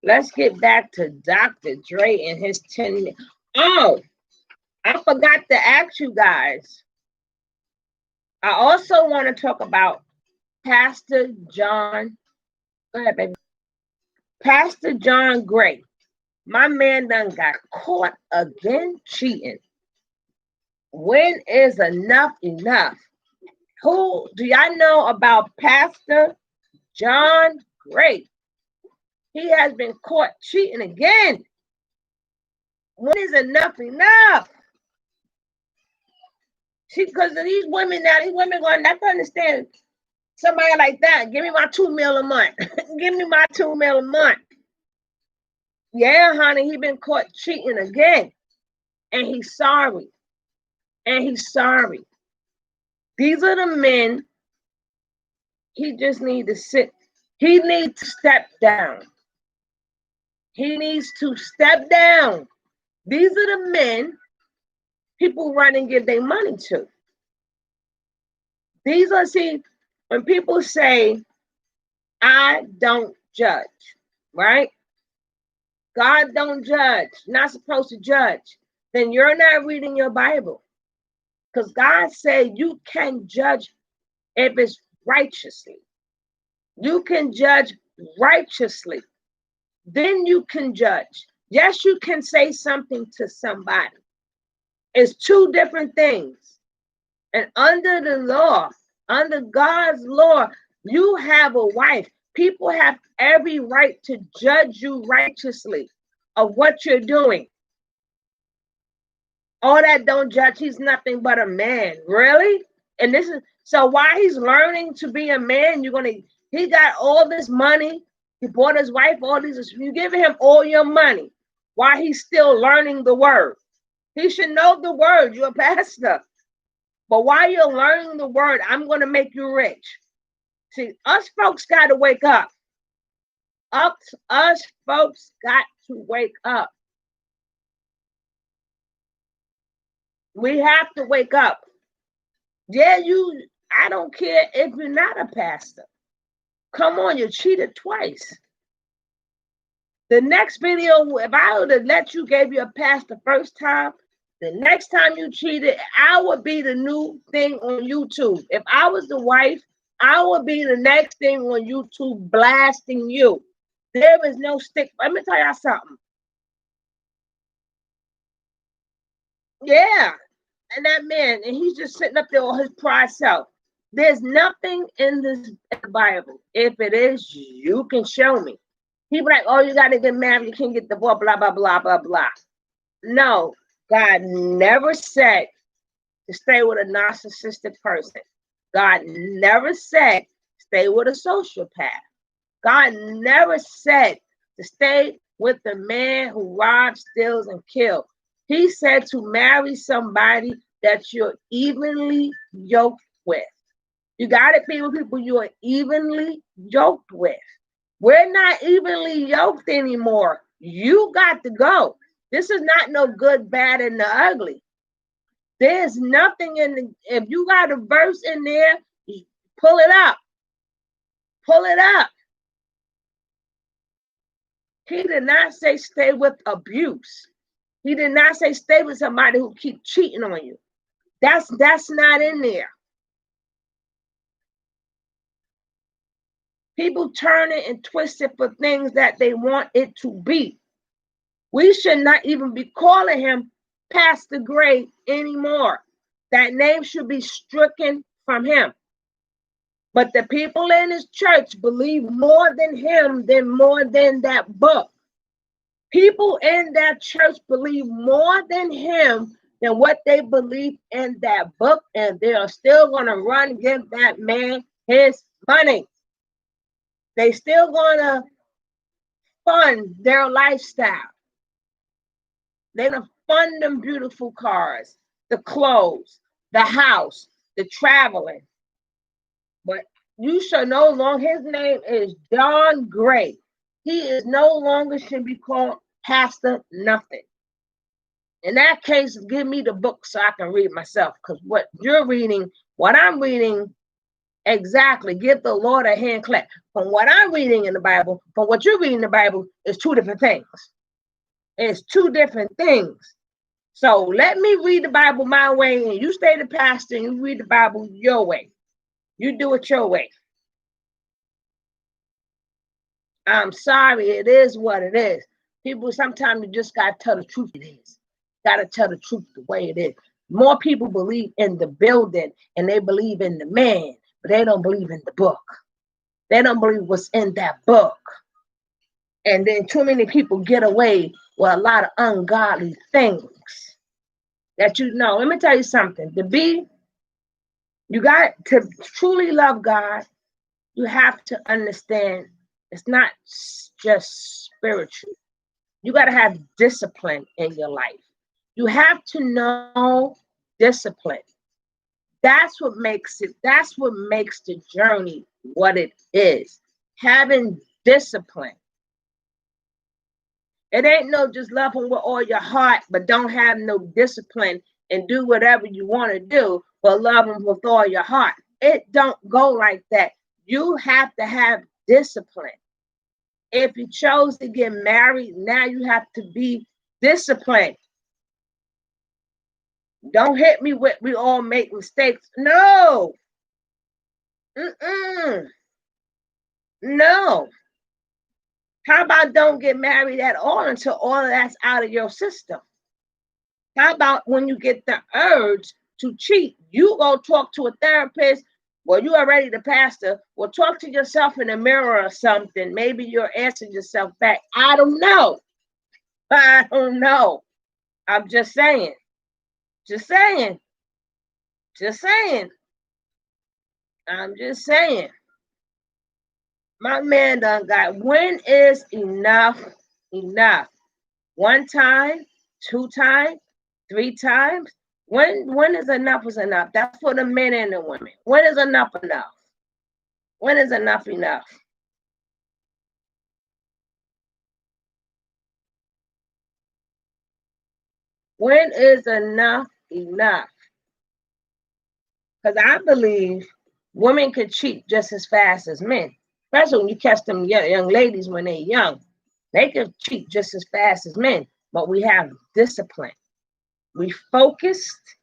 Let's get back to Dr. Dre and his 10. Oh, I forgot to ask you guys. I also want to talk about Pastor John. Go ahead, baby. Pastor John Gray. My man done got caught again cheating. When is enough enough? Who do y'all know about Pastor John Gray? He has been caught cheating again. When is enough enough? See, because of these women now, these women going not to understand somebody like that. Give me my $2 million a month. Give me my $2 million a month. Yeah, honey, he been caught cheating again. And he's sorry. And he's sorry. These are the men he just needs to sit. He needs to step down. He needs to step down. These are the men people run and give their money to. These are, see, when people say, I don't judge, right? God don't judge, not supposed to judge. Then you're not reading your Bible. Because God said you can judge if it's righteously. You can judge righteously. Then you can judge. Yes, you can say something to somebody. It's two different things. And under the law, under God's law, you have a wife. People have every right to judge you righteously of what you're doing. All that don't judge, he's nothing but a man. Really? And this is, so while he's learning to be a man, he got all this money. He bought his wife all these, you're giving him all your money while he's still learning the word. He should know the word. You're a pastor. But while you're learning the word, I'm going to make you rich. See, us folks got to wake up. Us folks got to wake up. We have to wake up. Yeah, I don't care if you're not a pastor. Come on, you cheated twice. The next video, if I would have let you gave you a pass the first time, the next time you cheated, I would be the new thing on YouTube. If I was the wife, I would be the next thing on YouTube blasting you. There is no stick. Let me tell y'all something. Yeah. And that man, and he's just sitting up there on his pride self. There's nothing in this Bible. If it is, you can show me. People like, oh, you got to get married. You can't get the boy, blah, blah, blah, blah, blah. No, God never said to stay with a narcissistic person. God never said stay with a sociopath. God never said to stay with the man who robs, steals, and kills. He said to marry somebody that you're evenly yoked with. You got to be with people you are evenly yoked with. We're not evenly yoked anymore. You got to go. This is not no good, bad, and the ugly. There's nothing in the, if you got a verse in there, pull it up. Pull it up. He did not say stay with abuse. He did not say stay with somebody who keep cheating on you. That's not in there. People turn it and twist it for things that they want it to be. We should not even be calling him Pastor Gray anymore. That name should be stricken from him. But the people in his church believe more than him than more than that book. People in that church believe more than him than what they believe in that book, and they are still going to run and give that man his money. They still gonna fund their lifestyle. They're gonna fund them beautiful cars, the clothes, the house, the traveling. But you should no longer, his name is John Gray. He is no longer should be called Pastor Nothing. In that case, give me the book so I can read myself. Because what you're reading, what I'm reading, exactly, give the Lord a hand clap. From what I'm reading in the Bible, from what you're reading in the Bible, is two different things. It's two different things. So let me read the Bible my way, and you stay the pastor and you read the Bible your way. You do it your way. I'm sorry, it is what it is. People, sometimes you just got to tell the truth. It is. Got to tell the truth the way it is. More people believe in the building and they believe in the man, but they don't believe in the book. They don't believe what's in that book. And then too many people get away with a lot of ungodly things that you know. Let me tell you something. You got to truly love God. You have to understand it's not just spiritual. You got to have discipline in your life. You have to know discipline. That's what makes the journey what it is. Having discipline. It ain't no just love him with all your heart, but don't have no discipline and do whatever you want to do, but love him with all your heart. It don't go like that. You have to have discipline. If you chose to get married, now you have to be disciplined. Don't hit me with we all make mistakes. No. No. How about don't get married at all until all of that's out of your system? How about when you get the urge to cheat, you go talk to a therapist? Well, you already the pastor. Well, talk to yourself in the mirror or something. Maybe you'll answer yourself back. I don't know. I don't know. I'm just saying. Just saying. Just saying. I'm just saying. My man done got, when is enough enough? One time, two times, three times. When is enough is enough? That's for the men and the women. When is enough enough? When is enough enough? When is enough enough? Because I believe women could cheat just as fast as men, especially when you catch them young ladies when they're young. They could cheat just as fast as men, but we have discipline. We focused,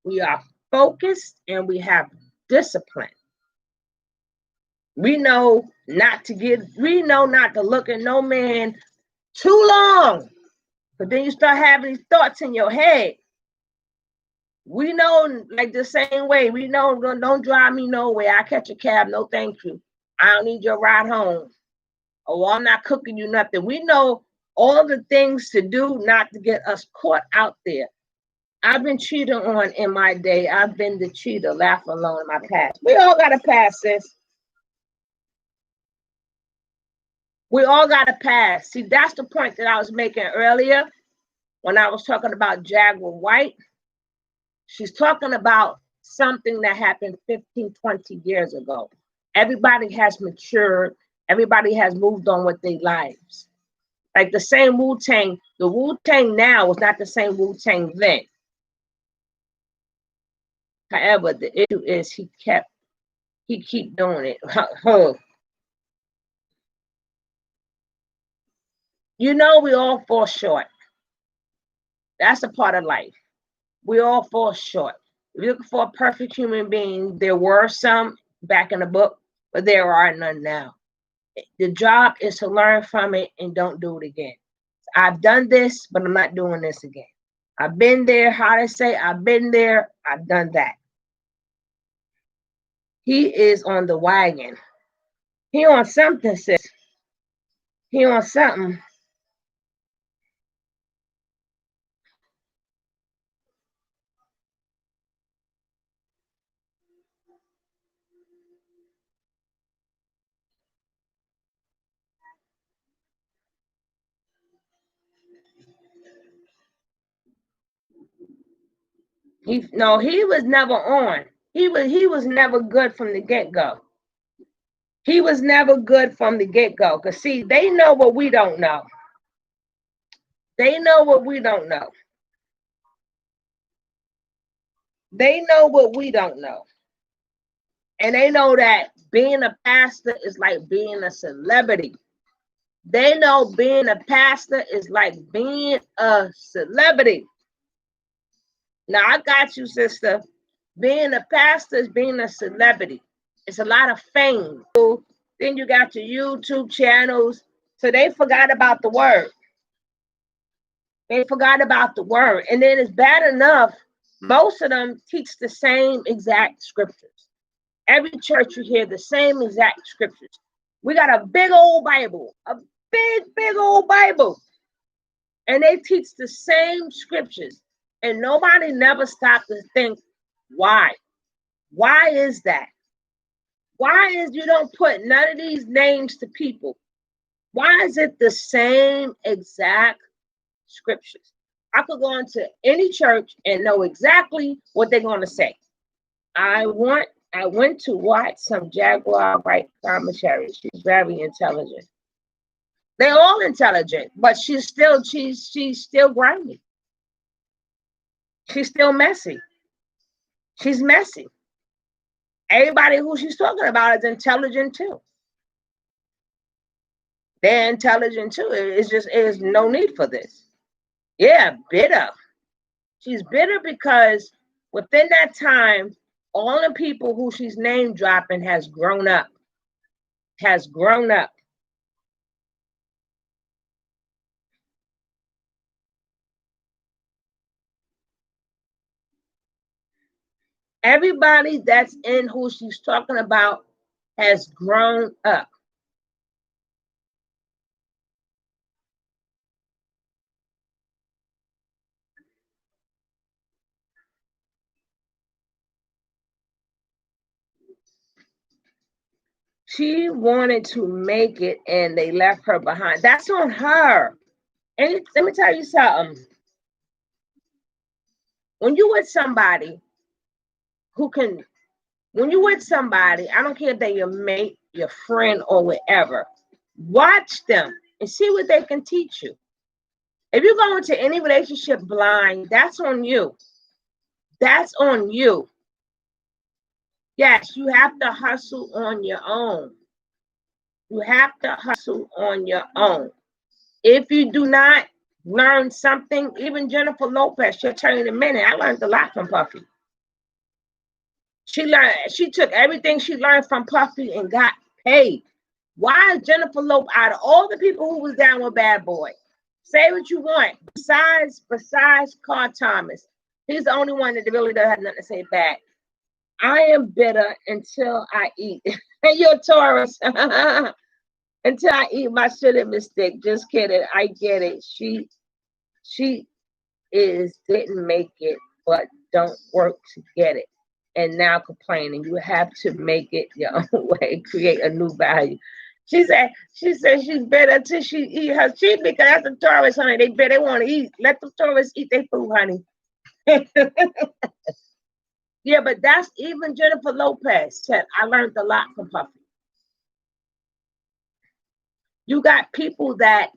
we are focused, and we have discipline. We know not to look at no man too long. But then you start having these thoughts in your head. We know, like the same way, we know don't drive me nowhere. I catch a cab, no thank you. I don't need your ride home. Oh, I'm not cooking you nothing. We know all the things to do not to get us caught out there. I've been cheated on in my day. I've been the cheater, laugh alone in my past. We all got a past, sis. We all got a past. See, that's the point that I was making earlier when I was talking about Jaguar White. She's talking about something that happened 15, 20 years ago. Everybody has matured. Everybody has moved on with their lives. Like the same Wu-Tang, the Wu-Tang now was not the same Wu-Tang then. However, the issue is he keep doing it. You know, we all fall short. That's a part of life. We all fall short. If you're looking for a perfect human being, there were some back in the book, but there are none now. The job is to learn from it and don't do it again. I've done this, but I'm not doing this again. I've been there, how to say, I've been there, I've done that. He is on the wagon. He on something, sis. He on something. He was never on. He was never good from the get-go. He was never good from the get-go. Because see, they know what we don't know. They know what we don't know. They know what we don't know. And they know that being a pastor is like being a celebrity. They know being a pastor is like being a celebrity. Now, I got you, sister. Being a pastor is being a celebrity. It's a lot of fame. Then you got your YouTube channels. So they forgot about the word. They forgot about the word. And then it's bad enough. Most of them teach the same exact scriptures. Every church you hear the same exact scriptures. We got a big old Bible, a big old Bible. And they teach the same scriptures. And nobody never stopped to think, why? Why is that? Why is you don't put none of these names to people? Why is it the same exact scriptures? I could go into any church and know exactly what they're going to say. I went to watch some Jaguar Wright commentary. She's very intelligent. They're all intelligent, but she's still grimy. She's still messy. She's messy. Everybody who she's talking about is intelligent too. They're intelligent too. There's no need for this. Yeah, bitter. She's bitter because within that time, all the people who she's name dropping has grown up. Everybody that's in who she's talking about has grown up. She wanted to make it and they left her behind. That's on her. And let me tell you something. When you with somebody when you with somebody, I don't care if they're your mate, your friend, or whatever, watch them and see what they can teach you. If you go into any relationship blind, that's on you. That's on you. Yes, you have to hustle on your own. You have to hustle on your own. If you do not learn something, even Jennifer Lopez, she'll tell you in a minute. I learned a lot from Puffy. She took everything she learned from Puffy and got paid. Why is Jennifer Lopez, out of all the people who was down with Bad Boy, say what you want, besides Carl Thomas, he's the only one that really doesn't have nothing to say back. I am bitter until I eat. And you're a Taurus. Until I eat my cinnamon stick. Just kidding. I get it. She didn't make it, but don't work to get it. And now complaining. You have to make it your own way. Create a new value. She said she's bitter until she eat her sheep because that's the Taurus, honey. They want to eat. Let the Taurus eat their food, honey. Yeah, but that's even Jennifer Lopez said, I learned a lot from Puffy. You got people that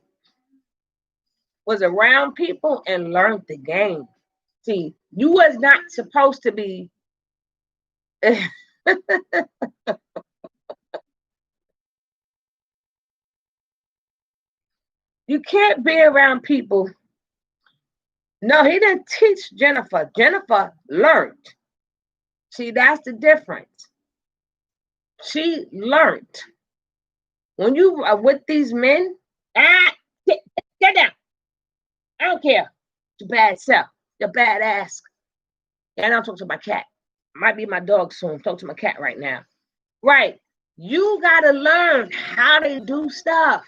was around people and learned the game. See, you was not supposed to be. You can't be around people. No, he didn't teach Jennifer. Jennifer learned. See, that's the difference. She learned. When you are with these men, get down. I don't care. Your bad self. Your bad ass. And I'm talking to my cat. Might be my dog soon. I'm talking to my cat right now. Right. You got to learn how to do stuff.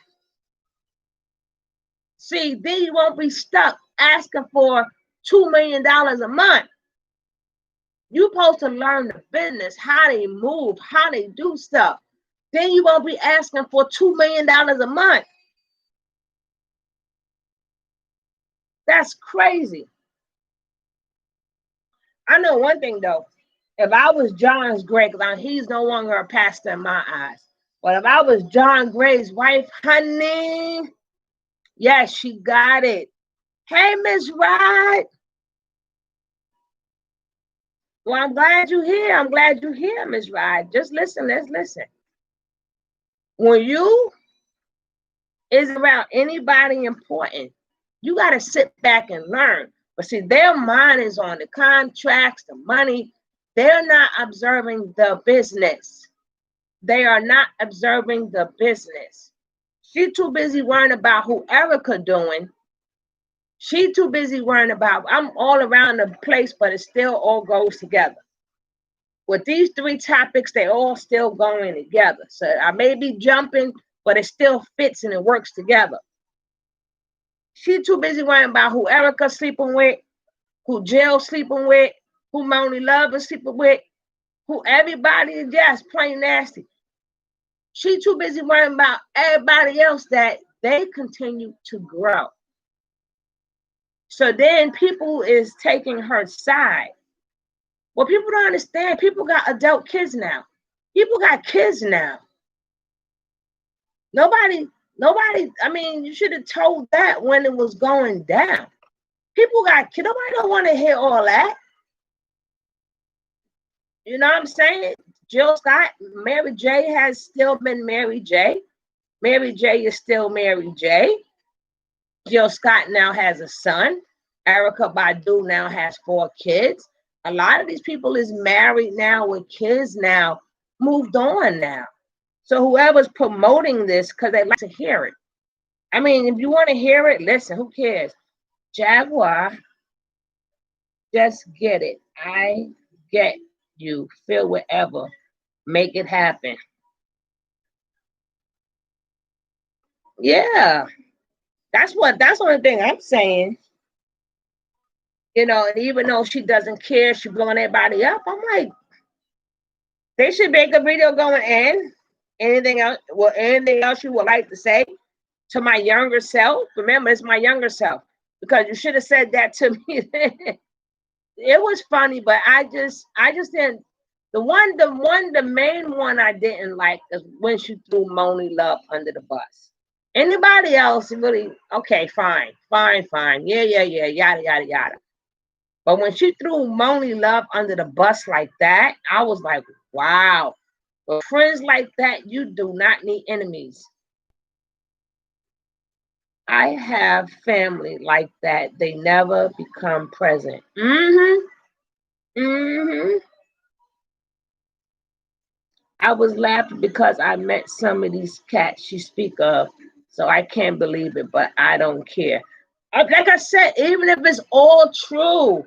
See, then you won't be stuck asking for $2 million a month. You're supposed to learn the business, how they move, how they do stuff. Then you won't be asking for $2 million a month. That's crazy. I know one thing though. If I was John's Gray, because he's no longer a pastor in my eyes, but if I was John Gray's wife, honey, yes, she got it. Hey, Miss Wright. Well, I'm glad you're here. I'm glad you're here, Miss Wright. Just listen. Let's listen. When you is around anybody important, you got to sit back and learn. But see, their mind is on the contracts, the money. They're not observing the business. They are not observing the business. She too busy worrying about who Erica doing. She too busy worrying about, I'm all around the place, but it still all goes together. With these three topics, they all still going together. So I may be jumping, but it still fits and it works together. She too busy worrying about who Erica sleeping with, who Jill sleeping with, who Moni Love is sleeping with, who everybody is just plain nasty. She too busy worrying about everybody else that they continue to grow. So then people is taking her side. Well, people don't understand. People got adult kids now. People got kids now. Nobody, I mean, you should have told that when it was going down. People got kids. Nobody don't want to hear all that. You know what I'm saying? Jill Scott, Mary J has still been Mary J. Mary J is still Mary J. Jill Scott now has a son. Erykah Badu now has 4 kids. A lot of these people is married now with kids now, moved on now. So whoever's promoting this, because they like to hear it. I mean, if you want to hear it, listen, who cares? Jaguar, just get it. I get you. Feel whatever. Make it happen. Yeah. That's the only thing I'm saying. You know, and even though she doesn't care, she's blowing everybody up. I'm like, they should make a video going in. Anything else? Well, anything else you would like to say to my younger self? Remember, it's my younger self, because you should have said that to me. It was funny, but I just didn't. The main one I didn't like is when she threw Moni Love under the bus. Anybody else really, okay, fine, yeah, yada, yada, yada. But when she threw Moni Love under the bus like that, I was like, wow. With friends like that, you do not need enemies. I have family like that. They never become present. I was laughing because I met some of these cats she speak of, so I can't believe it, but I don't care. Like I said, even if it's all true,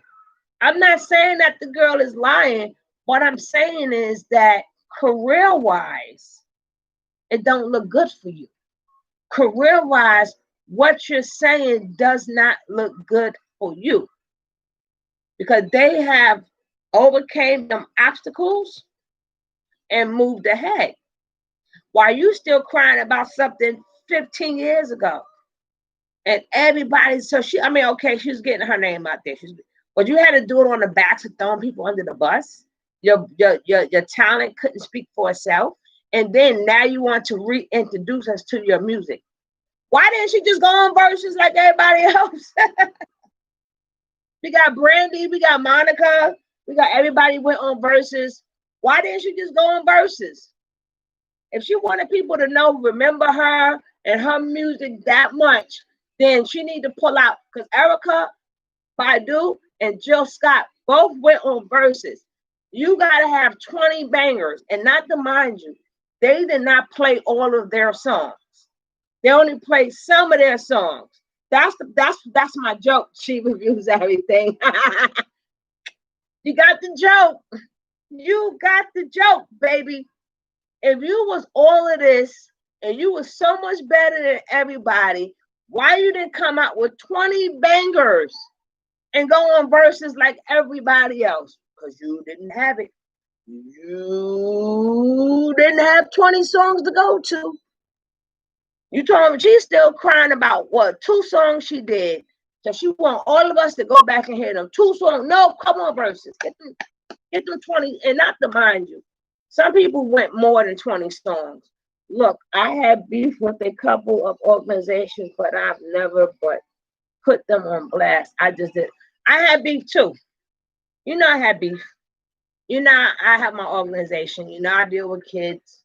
I'm not saying that the girl is lying. What I'm saying is that career-wise, it don't look good for you. Career-wise, what you're saying does not look good for you, because they have overcame them obstacles and moved ahead. While you still crying about something 15 years ago. And everybody, so she was getting her name out there. But you had to do it on the backs of throwing people under the bus. Your talent couldn't speak for itself. And then now you want to reintroduce us to your music. Why didn't she just go on verses like everybody else? We got Brandy, we got Monica, we got everybody went on verses. Why didn't she just go on verses? If she wanted people to remember her and her music that much, then she need to pull out, because Erykah Badu and Jill Scott both went on verses. You got to have 20 bangers, and not to mind you, they did not play all of their songs. They only played some of their songs. That's my joke. She reviews everything. You got the joke. You got the joke, baby. If you was all of this and you was so much better than everybody, why you didn't come out with 20 bangers and go on verses like everybody else? Because you didn't have it. You didn't have 20 songs to go to. You told me she's still crying about what 2 songs she did. So she want all of us to go back and hear them 2 songs. No, come on, verses. Get them 20, and not to mind you. Some people went more than 20 songs. Look, I had beef with a couple of organizations, but I've never put them on blast. I just did. I had beef too. You know I had beef. You know I have my organization. You know I deal with kids.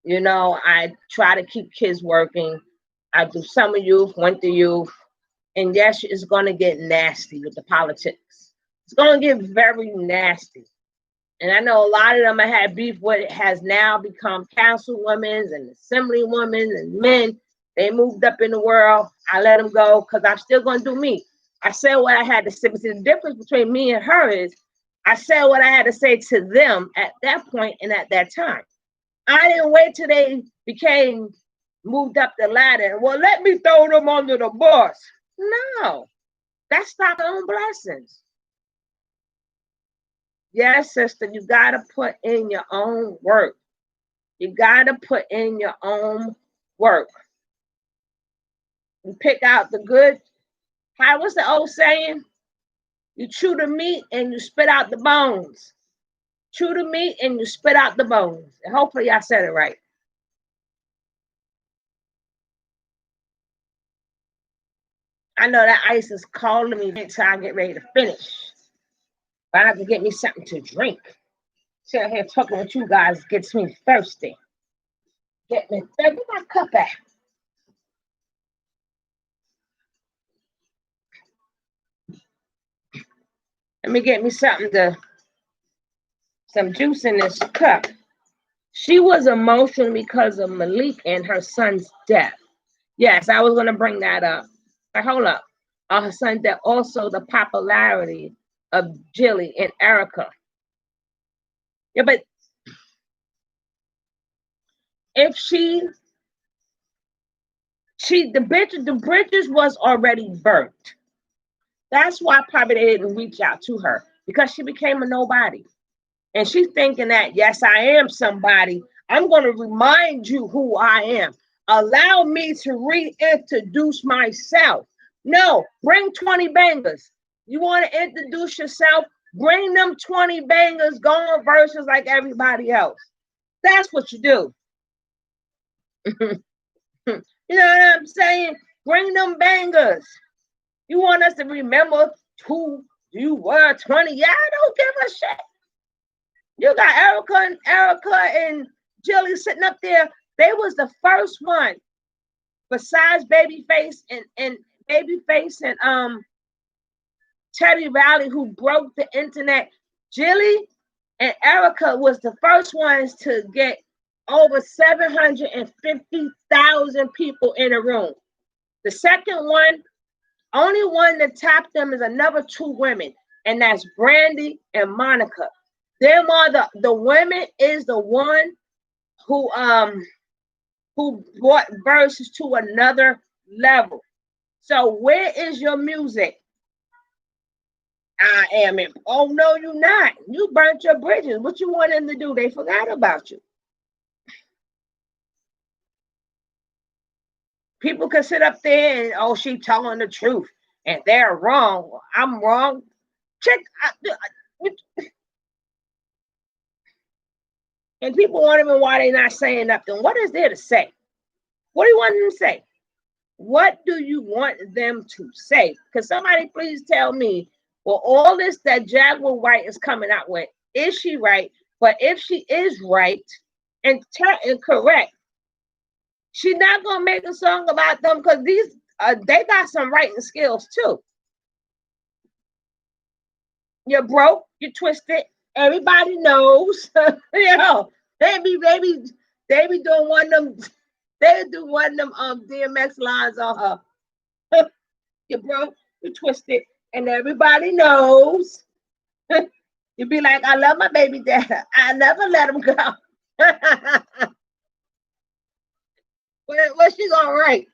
You know I try to keep kids working. I do summer youth, winter youth. And yes, it's going to get nasty with the politics. It's going to get very nasty. And I know a lot of them I had beef with has now become councilwomen and assemblywomen and men. They moved up in the world. I let them go because I'm still going to do me. I said what I had to say. But the difference between me and her is I said what I had to say to them at that point and at that time. I didn't wait till they became moved up the ladder. Well, let me throw them under the bus. No, that's not our own blessings. Yes, sister, you got to put in your own work. You got to put in your own work. You pick out the good. What's the old saying? You chew the meat and you spit out the bones. Chew the meat and you spit out the bones. And hopefully I said it right. I know that ice is calling me until I get ready to finish. But I have to get me something to drink. Sitting here talking with you guys gets me thirsty. Get me thirsty. Where's my cup at? Let me get me some juice in this cup. She was emotional because of Malik and her son's death. Yes, I was going to bring that up. But hold up. Her son's death, also the popularity of Jilly and Erica. Yeah, but if the bridges was already burnt. That's why probably they didn't reach out to her, because she became a nobody. And she's thinking that, yes, I am somebody. I'm going to remind you who I am. Allow me to reintroduce myself. No, bring 20 bangers. You want to introduce yourself? Bring them 20 bangers, go on verses like everybody else. That's what you do. You know what I'm saying? Bring them bangers. You want us to remember who you were 20? Yeah, I don't give a shit. You got Erica and Jilly sitting up there. They was the first one, besides Babyface and Teddy Riley, who broke the internet. Jilly and Erica was the first ones to get over 750,000 people in a room. The second one, only one that topped them is another 2 women, and that's Brandy and Monica. Them are the women is the one who brought verses to another level. So where is your music? I am in. Oh no, you're not. You burnt your bridges. What you want them to do? They forgot about you. People can sit up there and, oh, she telling the truth and they're wrong. I'm wrong. Check. And people wondering why they're not saying nothing. What is there to say? What do you want them to say? What do you want them to say? Because somebody please tell me, well, all this that Jaguar Wright is coming out with, is she right? But if she is right and correct, she's not gonna make a song about them, because these they got some writing skills too. You're broke, you're twisted. Everybody knows. You know, they be doing one of them. They do one of them DMX lines on her. You're broke, you're twisted, and everybody knows. You'd be like, I love my baby dad. I never let him go. What's she gonna write?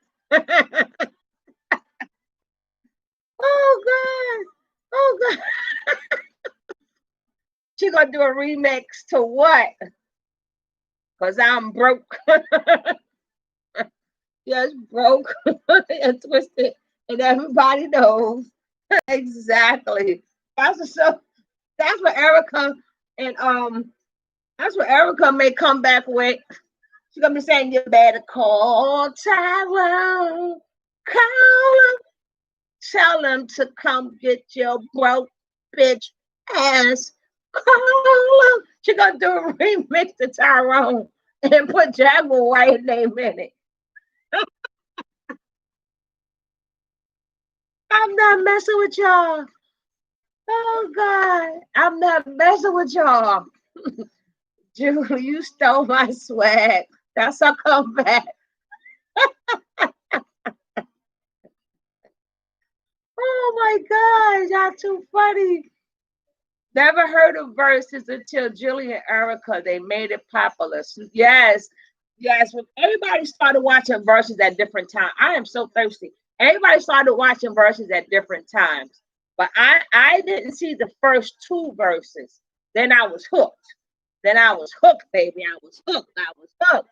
Oh God. Oh God. She gonna do a remix to what? Because I'm broke. Yes, broke and twisted And everybody knows exactly. That's so. That's what Erica and That's what Erica may come back with. She's gonna be saying, "You better call Tyrone, call him, tell him to come get your broke bitch ass. Call him." She's gonna do a remix to Tyrone and put Jaguar Wright name in it. I'm not messing with y'all. Oh God, I'm not messing with y'all. Julie, you stole my swag. That's a comeback. Oh my God, y'all too funny. Never heard of verses until Julie and Erica. They made it popular. Yes, yes. When everybody started watching verses at different times. I am so thirsty. Everybody started watching verses at different times. But I didn't see the first two verses. Then I was hooked. Then I was hooked, baby. I was hooked. I was hooked.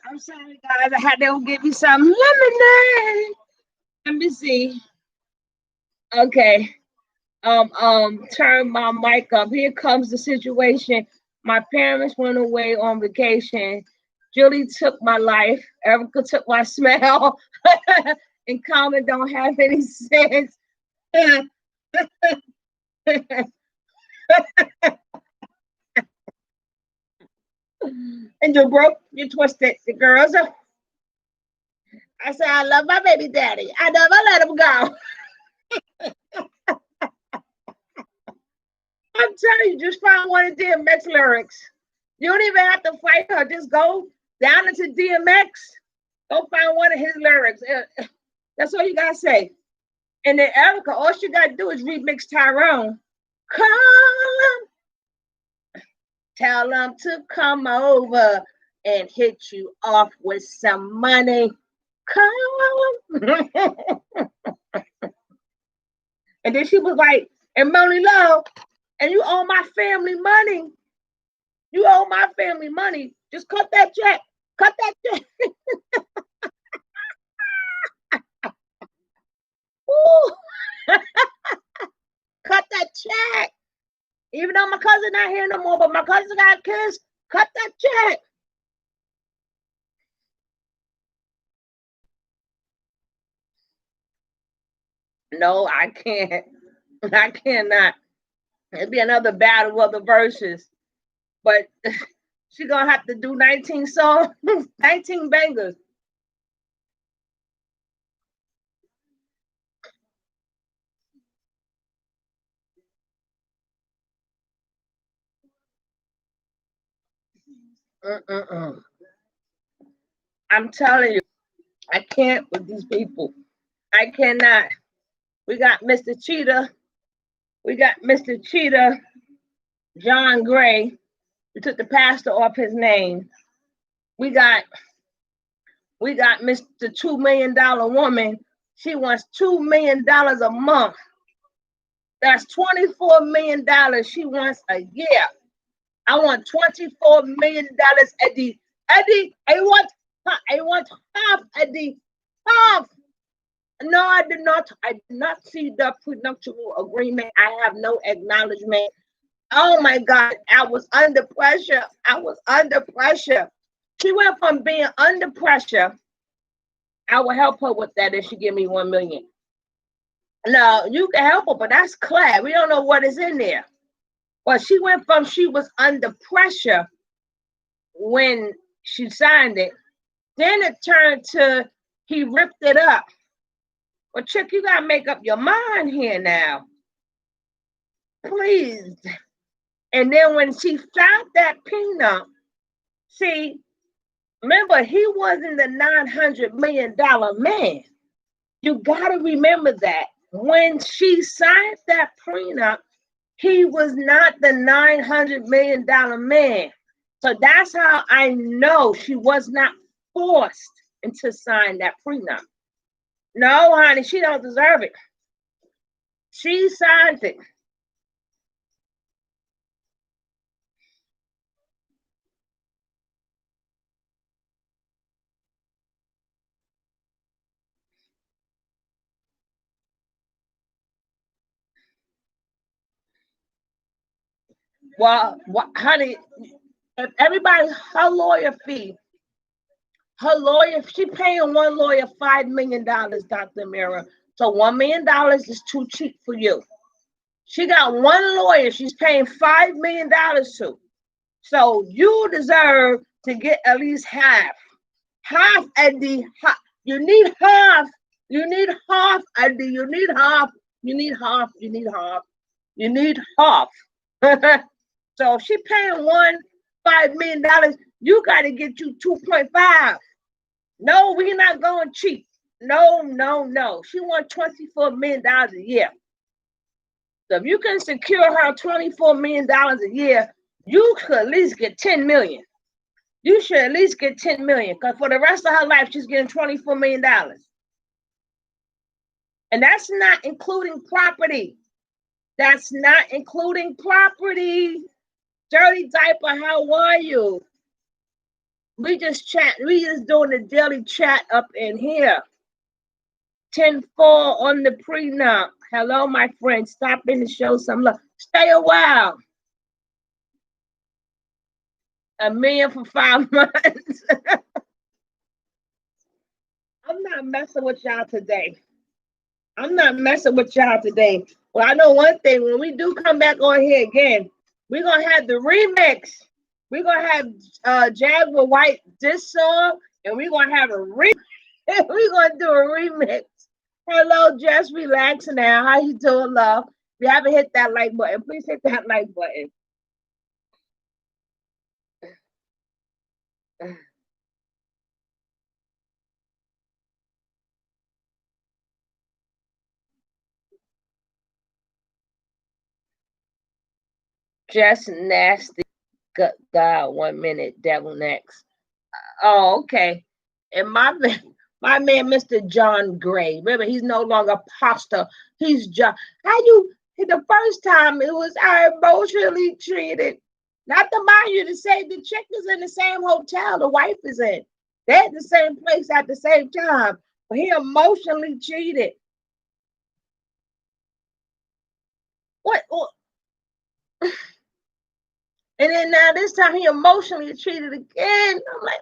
I'm sorry, guys. I had to give you some lemonade. Let me see. Okay. Turn my mic up. Here comes the situation. My parents went away on vacation. Julie took my life. Erica took my smell. And Common don't have any sense. And you broke, you twisted the girls. I said, I love my baby daddy. I never let him go. I'm telling you, just find one of DMX lyrics. You don't even have to fight her. Just go down into DMX. Go find one of his lyrics. That's all you gotta say. And then Erica, all she gotta do is remix Tyrone. Call him, tell him to come over and hit you off with some money. Call him. And then she was like, and Money Love, and you owe my family money. You owe my family money. Just cut that check. Cut that check. Cut that check. Even though my cousin not here no more, but my cousin got kids, cut that check. No, I can't. I cannot. It'd be another battle of the verses. But she gonna have to do 19 songs, 19 bangers. Mm-mm-mm. I'm telling you, I can't with these people. I cannot. We got Mr. Cheetah. We got Mr. Cheetah, John Gray. We took the pastor off his name. We got Mr. $2 million woman. She wants $2 million a month. That's $24 million she wants a year. I want $24 million at the Eddie, I want half, Eddie. Half. No, I did not. I did not see the prenuptial agreement. I have no acknowledgement. Oh my God, I was under pressure. I was under pressure. She went from being under pressure. I will help her with that if she give me 1 million. No, you can help her, but that's Claire. We don't know what is in there. But she went from she was under pressure when she signed it. Then it turned to he ripped it up. Well, Chick, you gotta make up your mind here now. Please. And then when she signed that prenup, see, remember, he wasn't the $900 million man. You gotta remember that. When she signed that prenup, he was not the $900 million man. So that's how I know she was not forced into sign that prenup. No, honey, she don't deserve it. She signed it. Well, honey, if everybody, her lawyer fee, she paying one lawyer $5 million, Dr. Mira. So $1 million is too cheap for you. She got one lawyer she's paying $5 million to. So you deserve to get at least half. Half, Eddie. You need half. You need half, Eddie. You need half. You need half. You need half. You need half. So if she paying $5 million, you got to get you 2.5. No, we're not going cheap. No. She wants $24 million a year. So if you can secure her $24 million a year, you could at least get 10 million. You should at least get 10 million, because for the rest of her life, she's getting $24 million. And that's not including property. That's not including property. Dirty Diaper, how are you? We just doing the daily chat up in here. 10-4 on the prenup. Hello, my friend. Stop in to show some love. Stay a while. $1 million for 5 months. I'm not messing with y'all today. Well, I know one thing. When we do come back on here again, we're going to have the remix. We're going to have Jaguar Wright this song, and we're going to have we're going to do a remix. Hello, just relax now. How you doing, love? If you haven't hit that like button, please hit that like button. Just nasty. God, 1 minute, devil next. Oh, okay. And my man, Mr. John Gray. Remember, he's no longer pastor. He's John. The first time it was I emotionally treated. Not to mind you to say the chick is in the same hotel the wife is in. They're at the same place at the same time. But he emotionally cheated. What? And then now this time he emotionally cheated again. I'm like,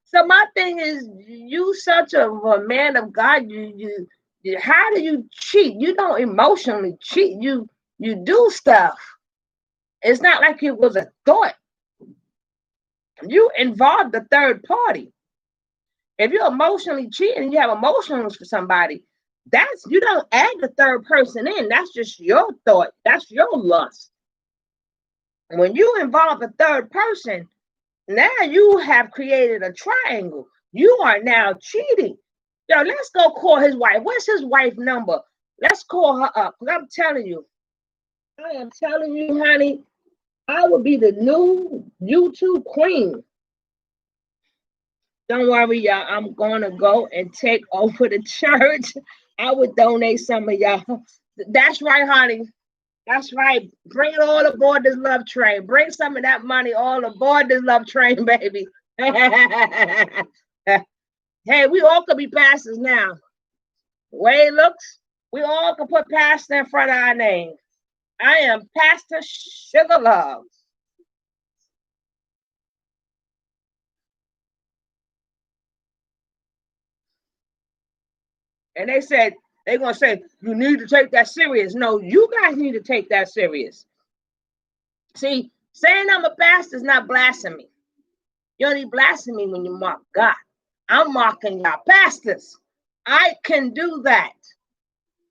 so my thing is, you such a man of God. You how do you cheat? You don't emotionally cheat. You do stuff. It's not like it was a thought. You involved the third party. If you're emotionally cheating, you have emotions for somebody. You don't add the third person in. That's just your thought. That's your lust. When you involve a third person, now you have created a triangle. You are now cheating. Yo, let's go call his wife. What's his wife's number? Let's call her up. Because I'm telling you, honey, I will be the new YouTube queen. Don't worry, y'all. I'm going to go and take over the church. I would donate some of y'all. That's right, honey. That's right. Bring it all aboard this love train. Bring some of that money all aboard this love train, baby. Hey, we all could be pastors now. The way it looks, we all could put pastor in front of our name. I am Pastor Sugar Love. And they said, they're going to say, you need to take that serious. No, you guys need to take that serious. See, saying I'm a pastor is not blasphemy. You only blasphemy when you mock God. I'm mocking y'all pastors. I can do that.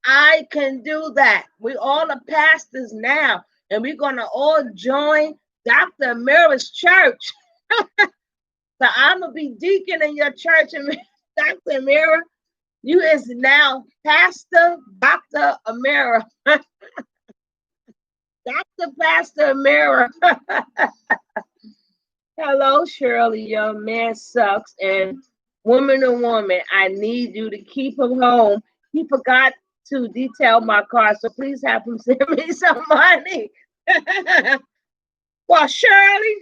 I can do that. We all are pastors now, and we're going to all join Dr. Amira's church. So I'm going to be deacon in your church, and Dr. Amira, you is now Pastor Dr. Amira. Dr. Pastor Amira. Hello, Shirley. Your man sucks. And woman to woman, I need you to keep him home. He forgot to detail my car, so please have him send me some money. Well, Shirley,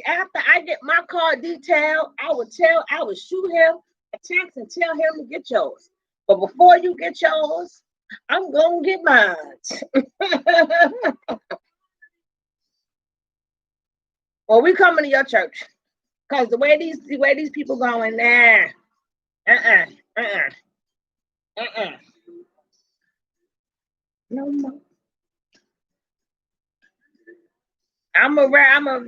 after I get my car detailed, I would shoot him a text and tell him to get yours. But before you get yours, I'm gonna get mine. Well, we coming to your church. Because the way these people going, nah. No. I'm a Rebbe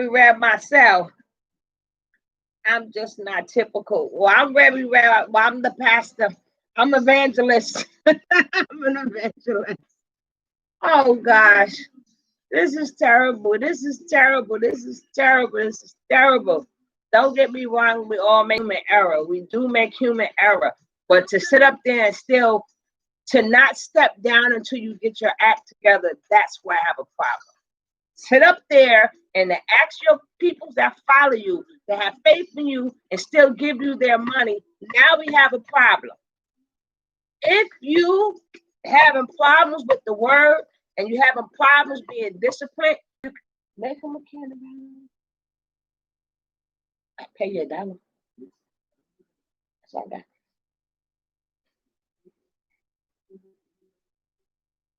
Reb myself. I'm just not typical. Well, I'm Rebbe Reb. Well, I'm the pastor. I'm evangelist. I'm an evangelist. Oh gosh, this is terrible. This is terrible. This is terrible. This is terrible. Don't get me wrong. We all make human error. We do make human error. But to sit up there and still to not step down until you get your act together, that's where I have a problem. Sit up there and to ask your people that follow you, that have faith in you, and still give you their money. Now we have a problem. If you having problems with the word and you having problems being disciplined, you make them a candy. I pay you $1. That's all I got.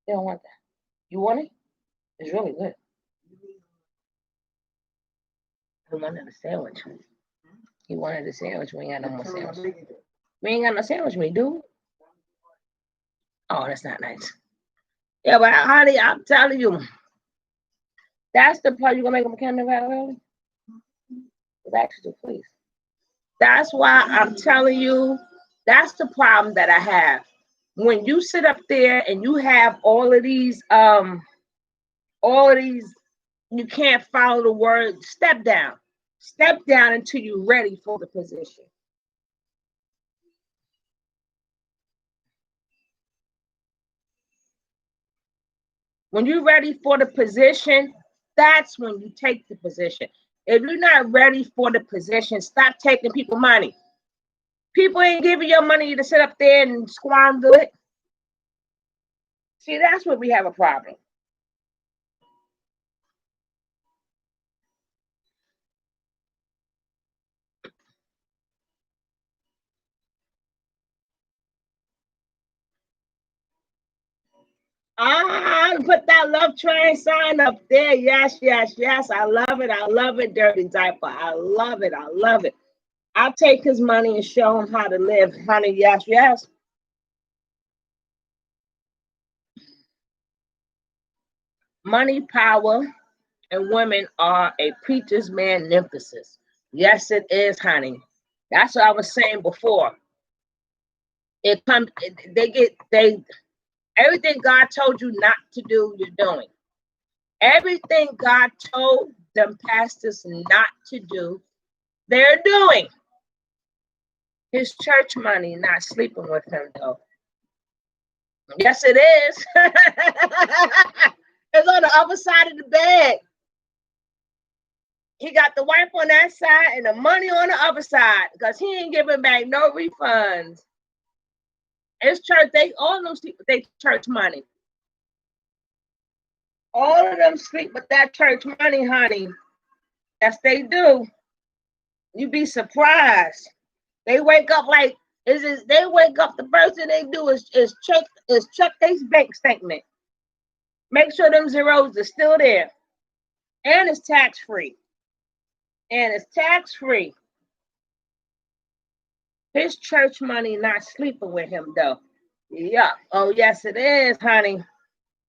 They don't want that. You want it? It's really good. He wanted a sandwich. He wanted a sandwich. We ain't got no more sandwich. We ain't got no sandwich, we do. Oh, that's not nice. Yeah, but honey, I'm telling you, that's the part you're gonna make them a candy about early. Actually, please. That's why I'm telling you, that's the problem that I have. When you sit up there and you have all of these, you can't follow the word, step down. Step down until you're ready for the position. When you're ready for the position, that's when you take the position. If you're not ready for the position, stop taking people money. People ain't giving your money to sit up there and squander it. See, that's where we have a problem. Put that love train sign up there. Yes. I love it, Dirty Diaper. I love it. I'll take his money and show him how to live, honey. Yes. Money, power, and women are a preacher's man emphasis. Yes, it is, honey. That's what I was saying before. It comes. They everything God told you not to do, you're doing. Everything God told them pastors not to do, they're doing. His church money, not sleeping with him though. Yes, it is. It's on the other side of the bed. He got the wife on that side and the money on the other side because he ain't giving back no refunds. It's church. They all those people, they church money. All of them sleep with that church money, honey. Yes, they do. You'd be surprised. They wake up like they wake up. The first thing they do is check their bank statement. Make sure them zeros are still there, and it's tax free. And it's tax free. His church money not sleeping with him though. Yeah. Oh yes, it is, honey.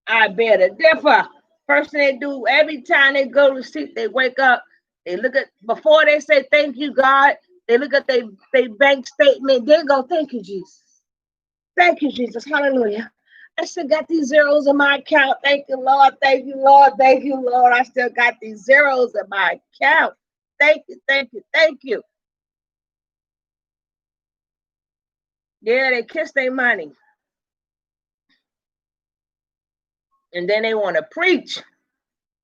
I bear to differ. First thing they do every time they go to sleep, they wake up. They look at before they say thank you, God. They look at their bank statement. They go, thank you, Jesus. Thank you, Jesus. Hallelujah. I still got these zeros in my account. Thank you, Lord. Thank you, Lord. Thank you, Lord. I still got these zeros in my account. Thank you, thank you, thank you. Yeah, they kiss their money. And then they want to preach.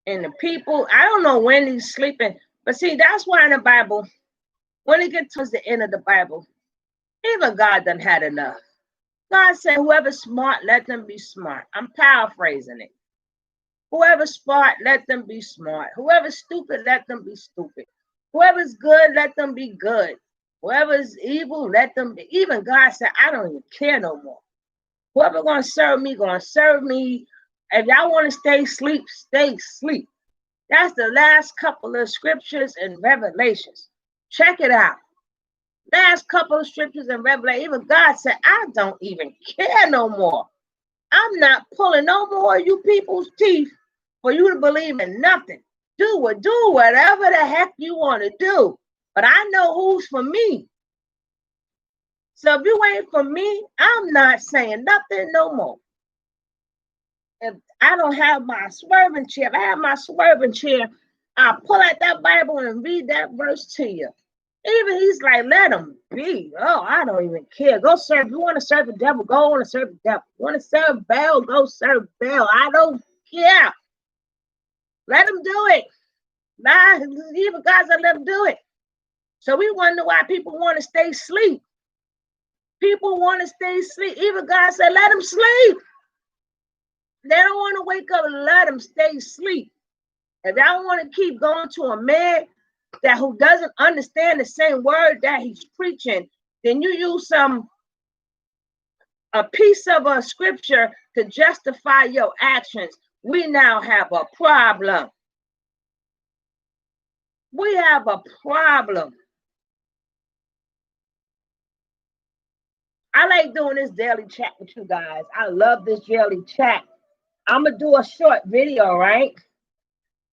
And the people, I don't know when he's sleeping. But see, that's why in the Bible, when it gets towards the end of the Bible, even God done had enough. God said, whoever's smart, let them be smart. I'm paraphrasing it. Whoever's smart, let them be smart. Whoever's stupid, let them be stupid. Whoever's good, let them be good. Whoever's evil, let them be. Even God said, I don't even care no more. Whoever gonna serve me, gonna serve me. If y'all want to stay asleep, stay asleep. That's the last couple of scriptures in Revelations. Check it out. Last couple of scriptures in Revelation. Even God said, I don't even care no more. I'm not pulling no more of you people's teeth for you to believe in nothing. Do whatever the heck you want to do. But I know who's for me. So if you ain't for me, I'm not saying nothing no more. If I don't have my swerving chair, if I have my swerving chair, I'll pull out that Bible and read that verse to you. Even he's like, let him be. Oh, I don't even care. Go serve. You want to serve the devil? Go on and serve the devil. You want to serve Baal? Go serve Baal. I don't care. Let him do it. Nah, even God said let him do it. So we wonder why people want to stay asleep. People want to stay asleep. Even God said let them sleep. They don't want to wake up and let them stay asleep. If they don't want to keep going to a man who doesn't understand the same word that he's preaching, then you use a piece of a scripture to justify your actions. We now have a problem. We have a problem. I like doing this daily chat with you guys. I love this daily chat. I'm gonna do a short video, right?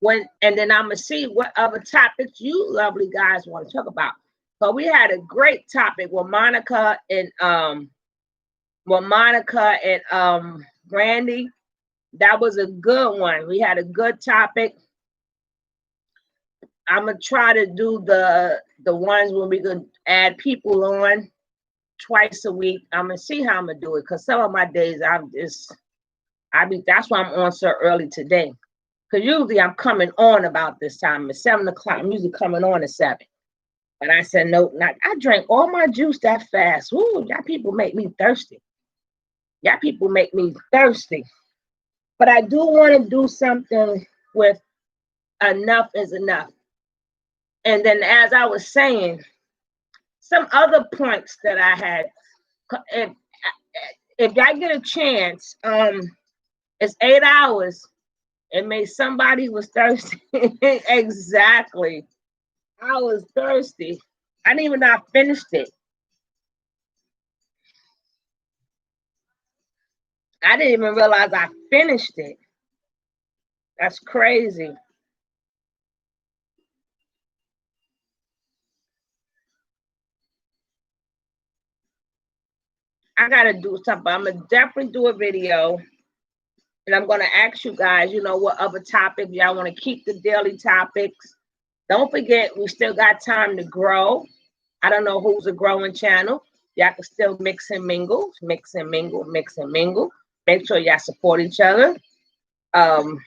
And then I'm gonna see what other topics you lovely guys want to talk about. So we had a great topic with Monica and Brandy. That was a good one. We had a good topic. I'm gonna try to do the ones where we could add people on twice a week. I'm gonna see how I'm gonna do it because some of my days that's why I'm on so early today. Because usually I'm coming on about this time. At 7 o'clock, I'm usually coming on at 7. But I said, no, I drank all my juice that fast. Ooh, y'all people make me thirsty. Y'all people make me thirsty. But I do want to do something with enough is enough. And then as I was saying, some other points that I had, if I get a chance, it's 8 hours. It made somebody was thirsty. Exactly. I was thirsty. I didn't even know I finished it. I didn't even realize I finished it. That's crazy. I got to do something. I'm going to definitely do a video. And I'm going to ask you guys, what other topics y'all want to keep the daily topics. Don't forget, we still got time to grow. I don't know who's a growing channel. Y'all can still mix and mingle, mix and mingle, mix and mingle. Make sure y'all support each other. And,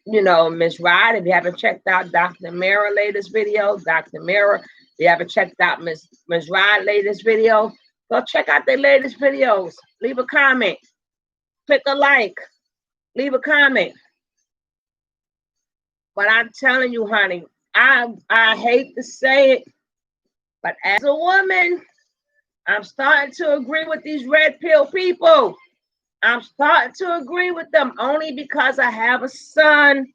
Ms. Rod, if you haven't checked out Dr. Mara latest video, Dr. Mara, if you haven't checked out Ms. Rod latest video, Go check out their latest videos. Leave a comment. Click a like. Leave a comment. But I'm telling you, honey, I hate to say it, but as a woman, I'm starting to agree with these red pill people. I'm starting to agree with them only because I have a son.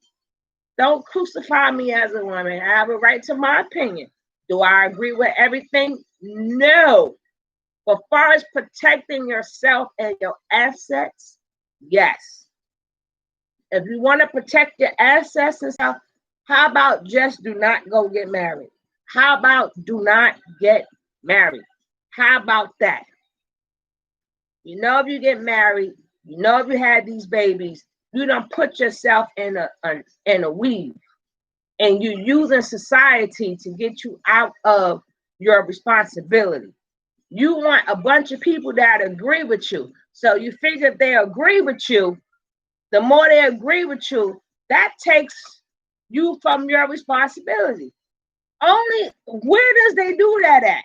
Don't crucify me as a woman. I have a right to my opinion. Do I agree with everything? No. But as far as protecting yourself and your assets, yes. If you want to protect your assets and stuff, how about just do not go get married? How about do not get married? How about that? You know, if you get married, you know, if you had these babies, you don't put yourself in a weave, and you're using society to get you out of your responsibility. You want a bunch of people that agree with you. So you figure if they agree with you, the more they agree with you, that takes you from your responsibility. Only where does they do that at?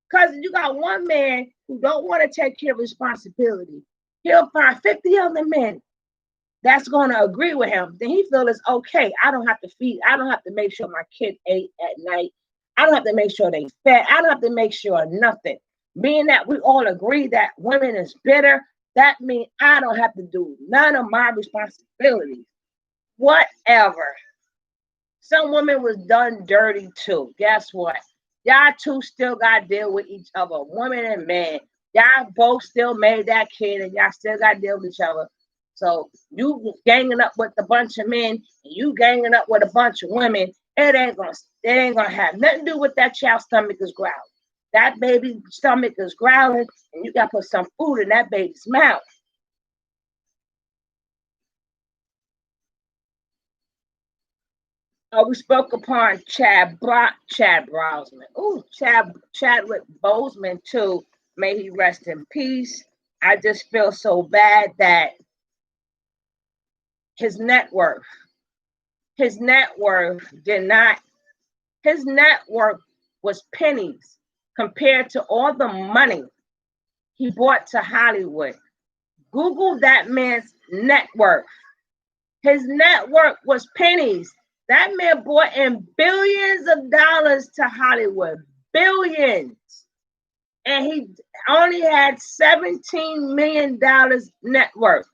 Because you got one man who don't want to take care of responsibility. He'll find 50 other men that's going to agree with him. Then he feels it's okay. I don't have to feed. I don't have to make sure my kid ate at night. I don't have to make sure they fed. I don't have to make sure nothing. Being that we all agree that women is bitter, that means I don't have to do none of my responsibilities. Whatever. Some women was done dirty too. Guess what? Y'all two still got to deal with each other, woman and man. Y'all both still made that kid, and y'all still got to deal with each other. So you ganging up with a bunch of men, and you ganging up with a bunch of women. It ain't gonna have nothing to do with that child's stomach is growling. That baby's stomach is growling, and you got to put some food in that baby's mouth. We spoke upon Chadwick Boseman too. May he rest in peace. I just feel so bad that his net worth was pennies compared to all the money he brought to Hollywood. Google that man's net worth. His net worth was pennies. That man brought in billions of dollars to Hollywood. Billions. And he only had $17 million net worth.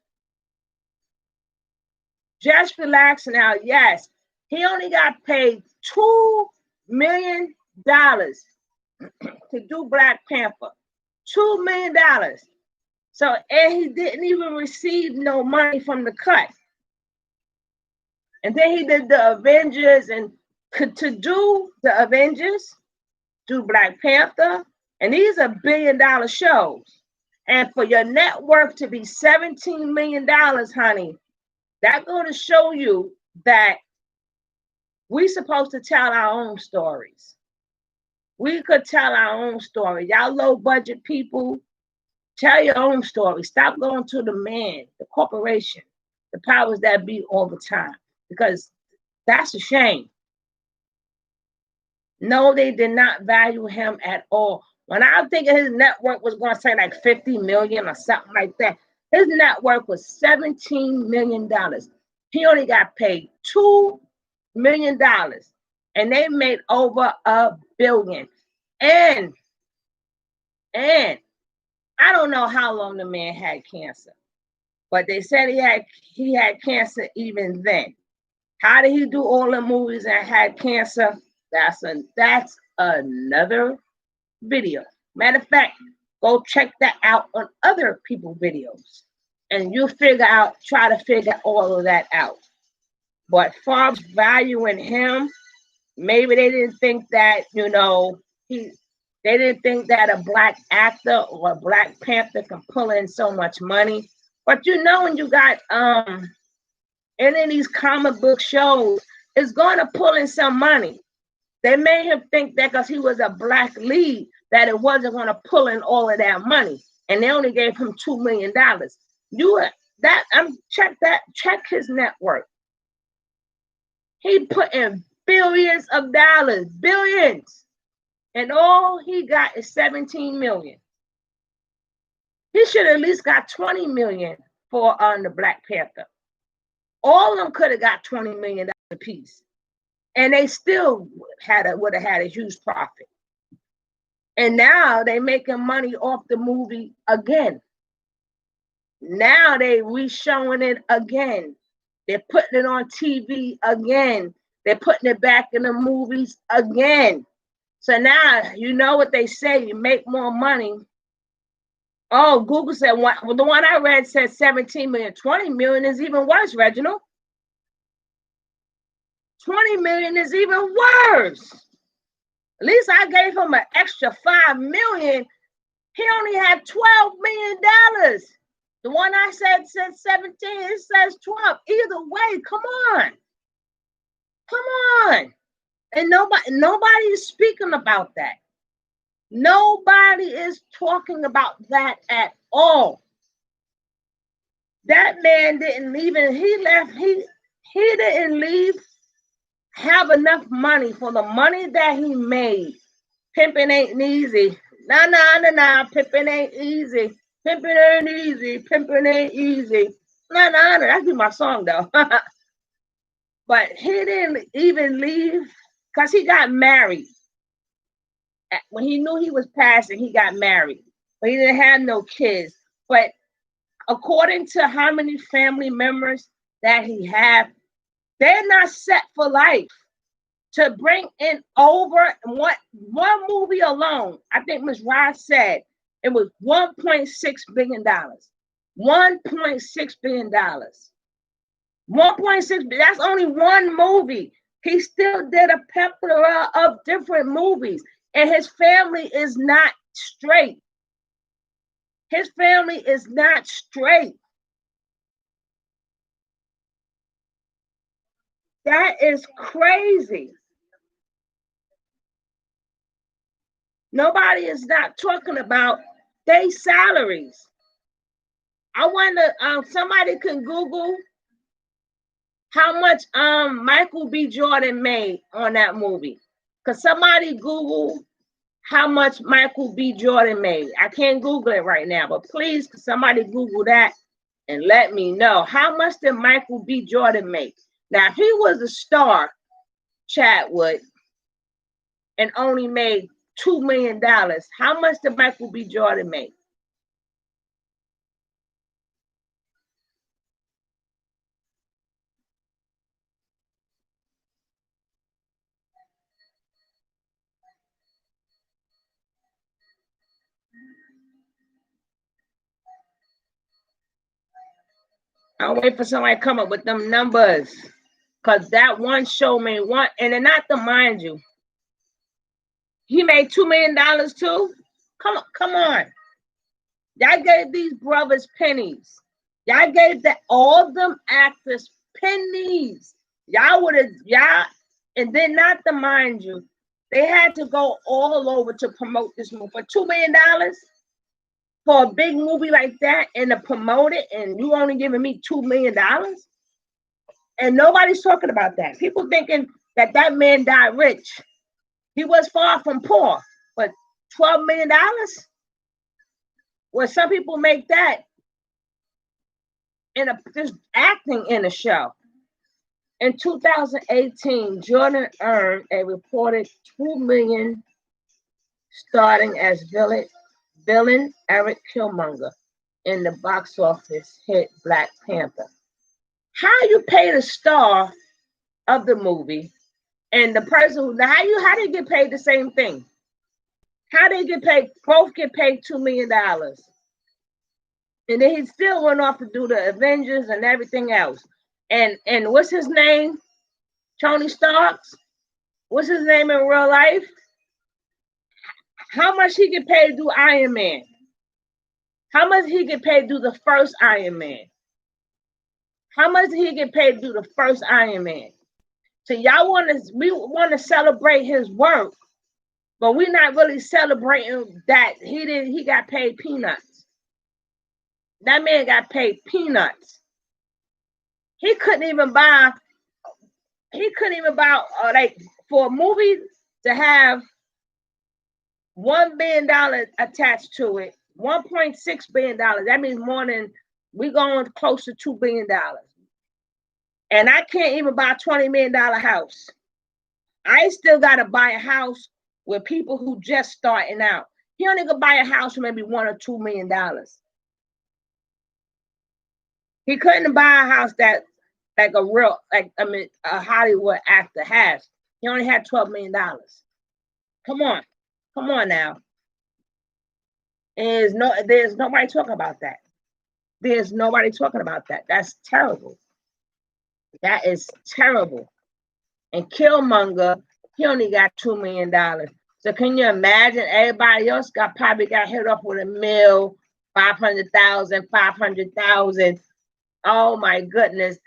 Just relax now. Yes, he only got paid $2 million to do Black Panther. $2 million. So, and he didn't even receive no money from the cut. And then he did the Avengers, and to do the Avengers, do Black Panther, and these are $1 billion shows. And for your net worth to be $17 million, honey, that's going to show you that we're supposed to tell our own stories. We could tell our own story. Y'all low budget people, tell your own story. Stop going to the man, the corporation, the powers that be all the time, because that's a shame. No, they did not value him at all. When I think his net worth was going to say like 50 million or something like that, his net worth was $17 million. He only got paid $2 million, and they made over $1 billion. And I don't know how long the man had cancer, but they said he had cancer even then. How did he do all the movies and had cancer? That's another video. Matter of fact, go check that out on other people's videos, and you'll try to figure all of that out. But far valuing him, maybe they didn't think that, they didn't think that a Black actor or a Black Panther can pull in so much money. But when you got any of these comic book shows, it's going to pull in some money. They made him think that because he was a Black lead, that it wasn't going to pull in all of that money, and they only gave him $2 million. Check his net worth. He put in billions of dollars, billions, and all he got is $17 million. He should have at least got 20 million for the Black Panther. All of them could have got $20 million a piece. And they still would have had a huge profit. And now they're making money off the movie again. Now they re-showing it again. They're putting it on TV again. They're putting it back in the movies again. So now, you know what they say, you make more money. Oh, Google said, well, the one I read said 17 million. 20 million is even worse, Reginald. 20 million is even worse. At least I gave him an extra 5 million. He only had $12 million. The one I said 17, it says 12. Either way, come on. Come on. And nobody is speaking about that. Nobody is talking about that at all. That man didn't leave, and he left. He didn't leave, have enough money for the money that he made. Pimping ain't easy. Nah. Pimping ain't easy. Pimping ain't easy. Pimping ain't easy. Nah. That'd be my song though. But he didn't even leave because he got married. When he knew he was passing, he got married. But he didn't have no kids. But according to how many family members that he had, they're not set for life. To bring in over one movie alone, I think Ms. Ross said it was $1.6 billion. $1.6 billion. 1.6 billion. That's only one movie. He still did a plethora of different movies, and his family is not straight. His family is not straight. That is crazy. Nobody is not talking about their salaries. I wonder, somebody can Google how much Michael B. Jordan made on that movie. Because somebody Google how much Michael B. Jordan made. I can't Google it right now, but please, somebody Google that and let me know. How much did Michael B. Jordan make? Now, if he was a star, Chadwood, and only made $2 million, how much did Michael B. Jordan make? I'll wait for somebody to come up with them numbers. Because that one show made one, and then not to mind you, he made $2 million too? Come on. Y'all gave these brothers pennies. Y'all gave all them actors pennies. And then not to mind you, they had to go all over to promote this movie. For $2 million for a big movie like that and to promote it, and you only giving me $2 million? And nobody's talking about that. People thinking that man died rich. He was far from poor, but $12 million? Well, some people make that just acting in a show. In 2018, Jordan earned a reported $2 million starting as villain Eric Killmonger in the box office hit Black Panther. How you pay the star of the movie and the person how they get paid the same thing? How they get paid? Both get paid $2 million. And then he still went off to do the Avengers and everything else. And what's his name? Tony Starks? What's his name in real life? How much he get paid to do Iron Man? How much he get paid to do the first Iron Man? How much did he get paid to do the first Iron Man? So we want to celebrate his work, but we're not really celebrating that he got paid peanuts. That man got paid peanuts. He couldn't even buy like for a movie to have $1 billion attached to it $1.6 billion. That means more than, we going close to $2 billion. And I can't even buy a $20 million house. I still got to buy a house with people who just starting out. He only could buy a house for maybe $1 or $2 million. He couldn't buy a house that like a real, like, I mean, a Hollywood actor has. He only had $12 million. Come on now. There's nobody talking about that. There's nobody talking about that. That's terrible. That is terrible. And Killmonger, he only got $2 million. So can you imagine everybody else probably got hit up with $1 million, 500,000, 500,000. Oh my goodness.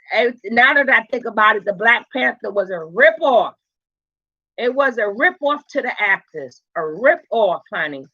Now that I think about it, the Black Panther was a ripoff. It was a ripoff to the actors. A ripoff, honey.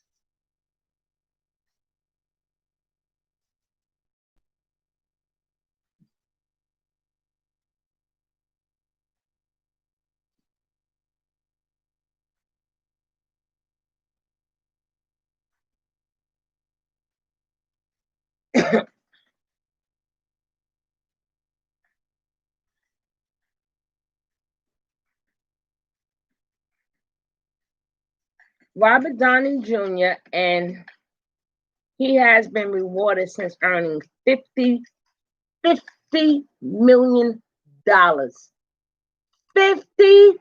Robert Downey Jr. and he has been rewarded since earning $50 million. 50.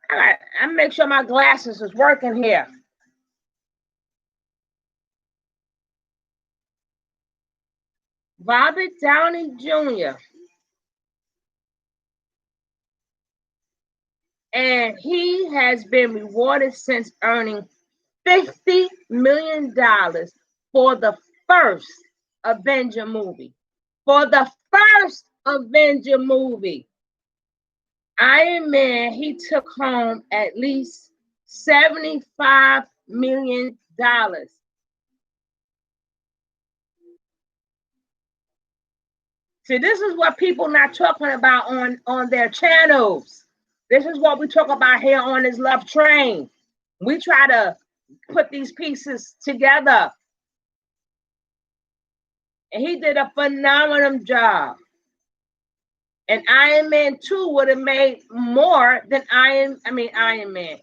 I make sure my glasses is working here. Robert Downey Jr. And he has been rewarded since earning $50 million for the first Avenger movie. For the first Avenger movie. Iron Man, he took home at least $75 million. See, this is what people not talking about on their channels. This is what we talk about here on this Love Train. We try to put these pieces together. And he did a phenomenal job. And Iron Man 2 would have made more than Iron Man.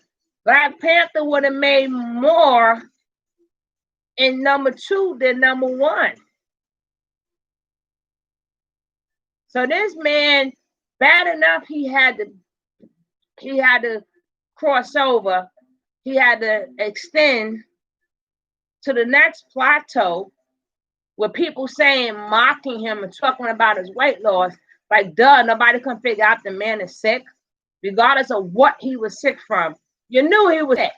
Black Panther would have made more in number 2 than number 1. So this man, bad enough he had to cross over. He had to extend to the next plateau with people saying, mocking him and talking about his weight loss. Like, duh, nobody can figure out the man is sick, regardless of what he was sick from. You knew he was sick.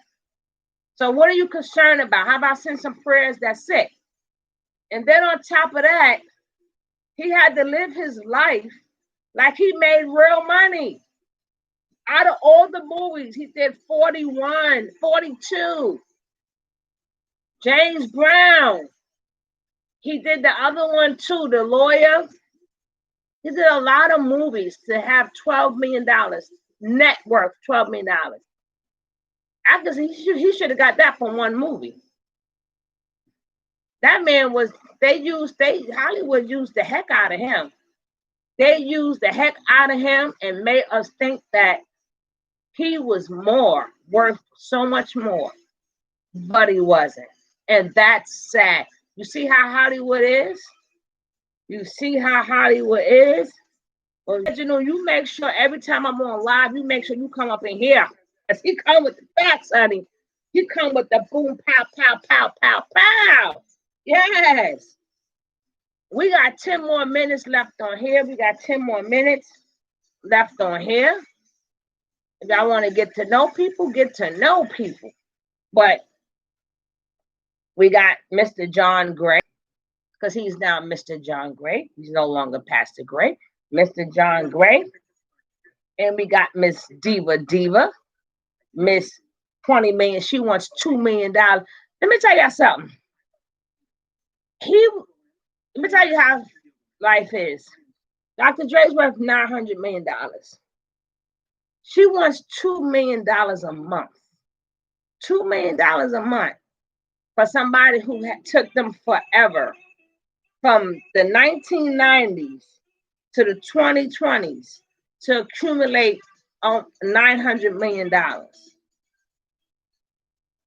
So what are you concerned about? How about send some prayers that's sick? And then on top of that, he had to live his life like he made real money. Out of all the movies, he did 41, 42. James Brown. He did the other one too, The Lawyer. He did a lot of movies to have $12 million. Net worth $12 million. I guess he should have got that from one movie. That man was, Hollywood used the heck out of him. They used the heck out of him and made us think that he was worth so much more. But he wasn't. And that's sad. You see how Hollywood is? You see how Hollywood is? Well, you make sure every time I'm on live, you make sure you come up in here. Because he come with the facts, honey. He come with the boom, pow, pow, pow, pow, pow. Yes. We got 10 more minutes left on here. We got 10 more minutes left on here. If y'all want to get to know people, get to know people. But we got Mr. John Gray, because he's now Mr. John Gray. He's no longer Pastor Gray. Mr. John Gray. And we got Miss Diva. Miss 20 million. She wants $2 million. Let me tell y'all something. Let me tell you how life is. Dr. Dre's worth $900 million. She wants $2 million a month. $2 million a month for somebody who took them forever, from the 1990s to the 2020s, to accumulate on $900 million.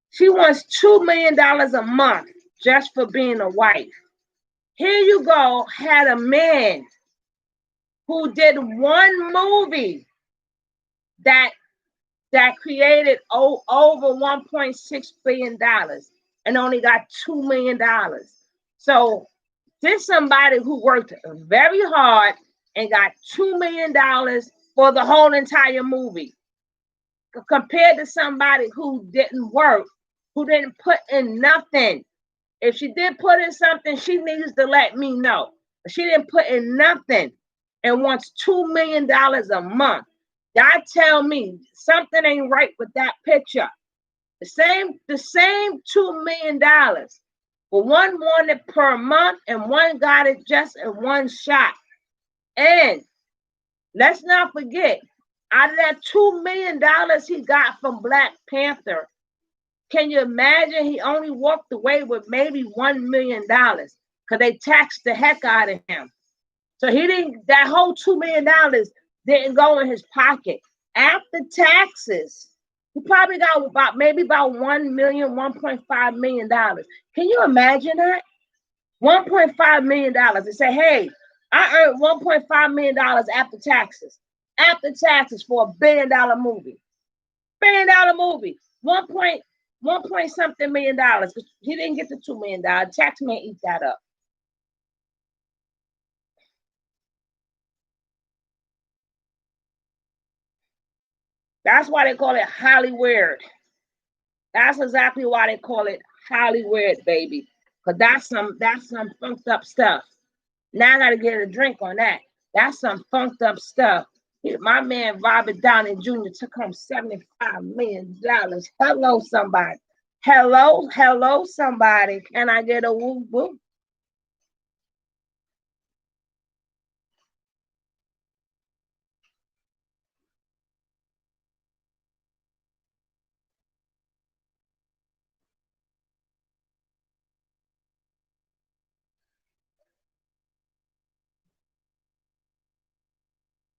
She wants $2 million a month just for being a wife. Here you go, had a man who did one movie that created over $1.6 billion and only got $2 million. So this somebody who worked very hard and got $2 million for the whole entire movie, compared to somebody who didn't work, who didn't put in nothing. If she did put in something, she needs to let me know. She didn't put in nothing and wants $2 million a month. God tell me something ain't right with that picture. The same $2 million, but one wanted per month and one got it just in one shot. And let's not forget, out of that $2 million he got from Black Panther, can you imagine he only walked away with maybe $1 million because they taxed the heck out of him. So he didn't, that whole $2 million didn't go in his pocket. After taxes, he probably got about $1 million, $1.5 million. Can you imagine that? $1.5 million. They say, hey, I earned $1.5 million after taxes. After taxes for $1 billion movie. $1 billion movie. One point something million dollars. He didn't get the $2 million. Tax man eat that up. That's why they call it Hollywood. That's exactly why they call it Hollywood, baby. Because that's some funked up stuff. Now I gotta get a drink on that. That's some funked up stuff. My man Robert Downey Jr. took home $75 million. Hello, somebody. Hello, somebody. Can I get a woo woo?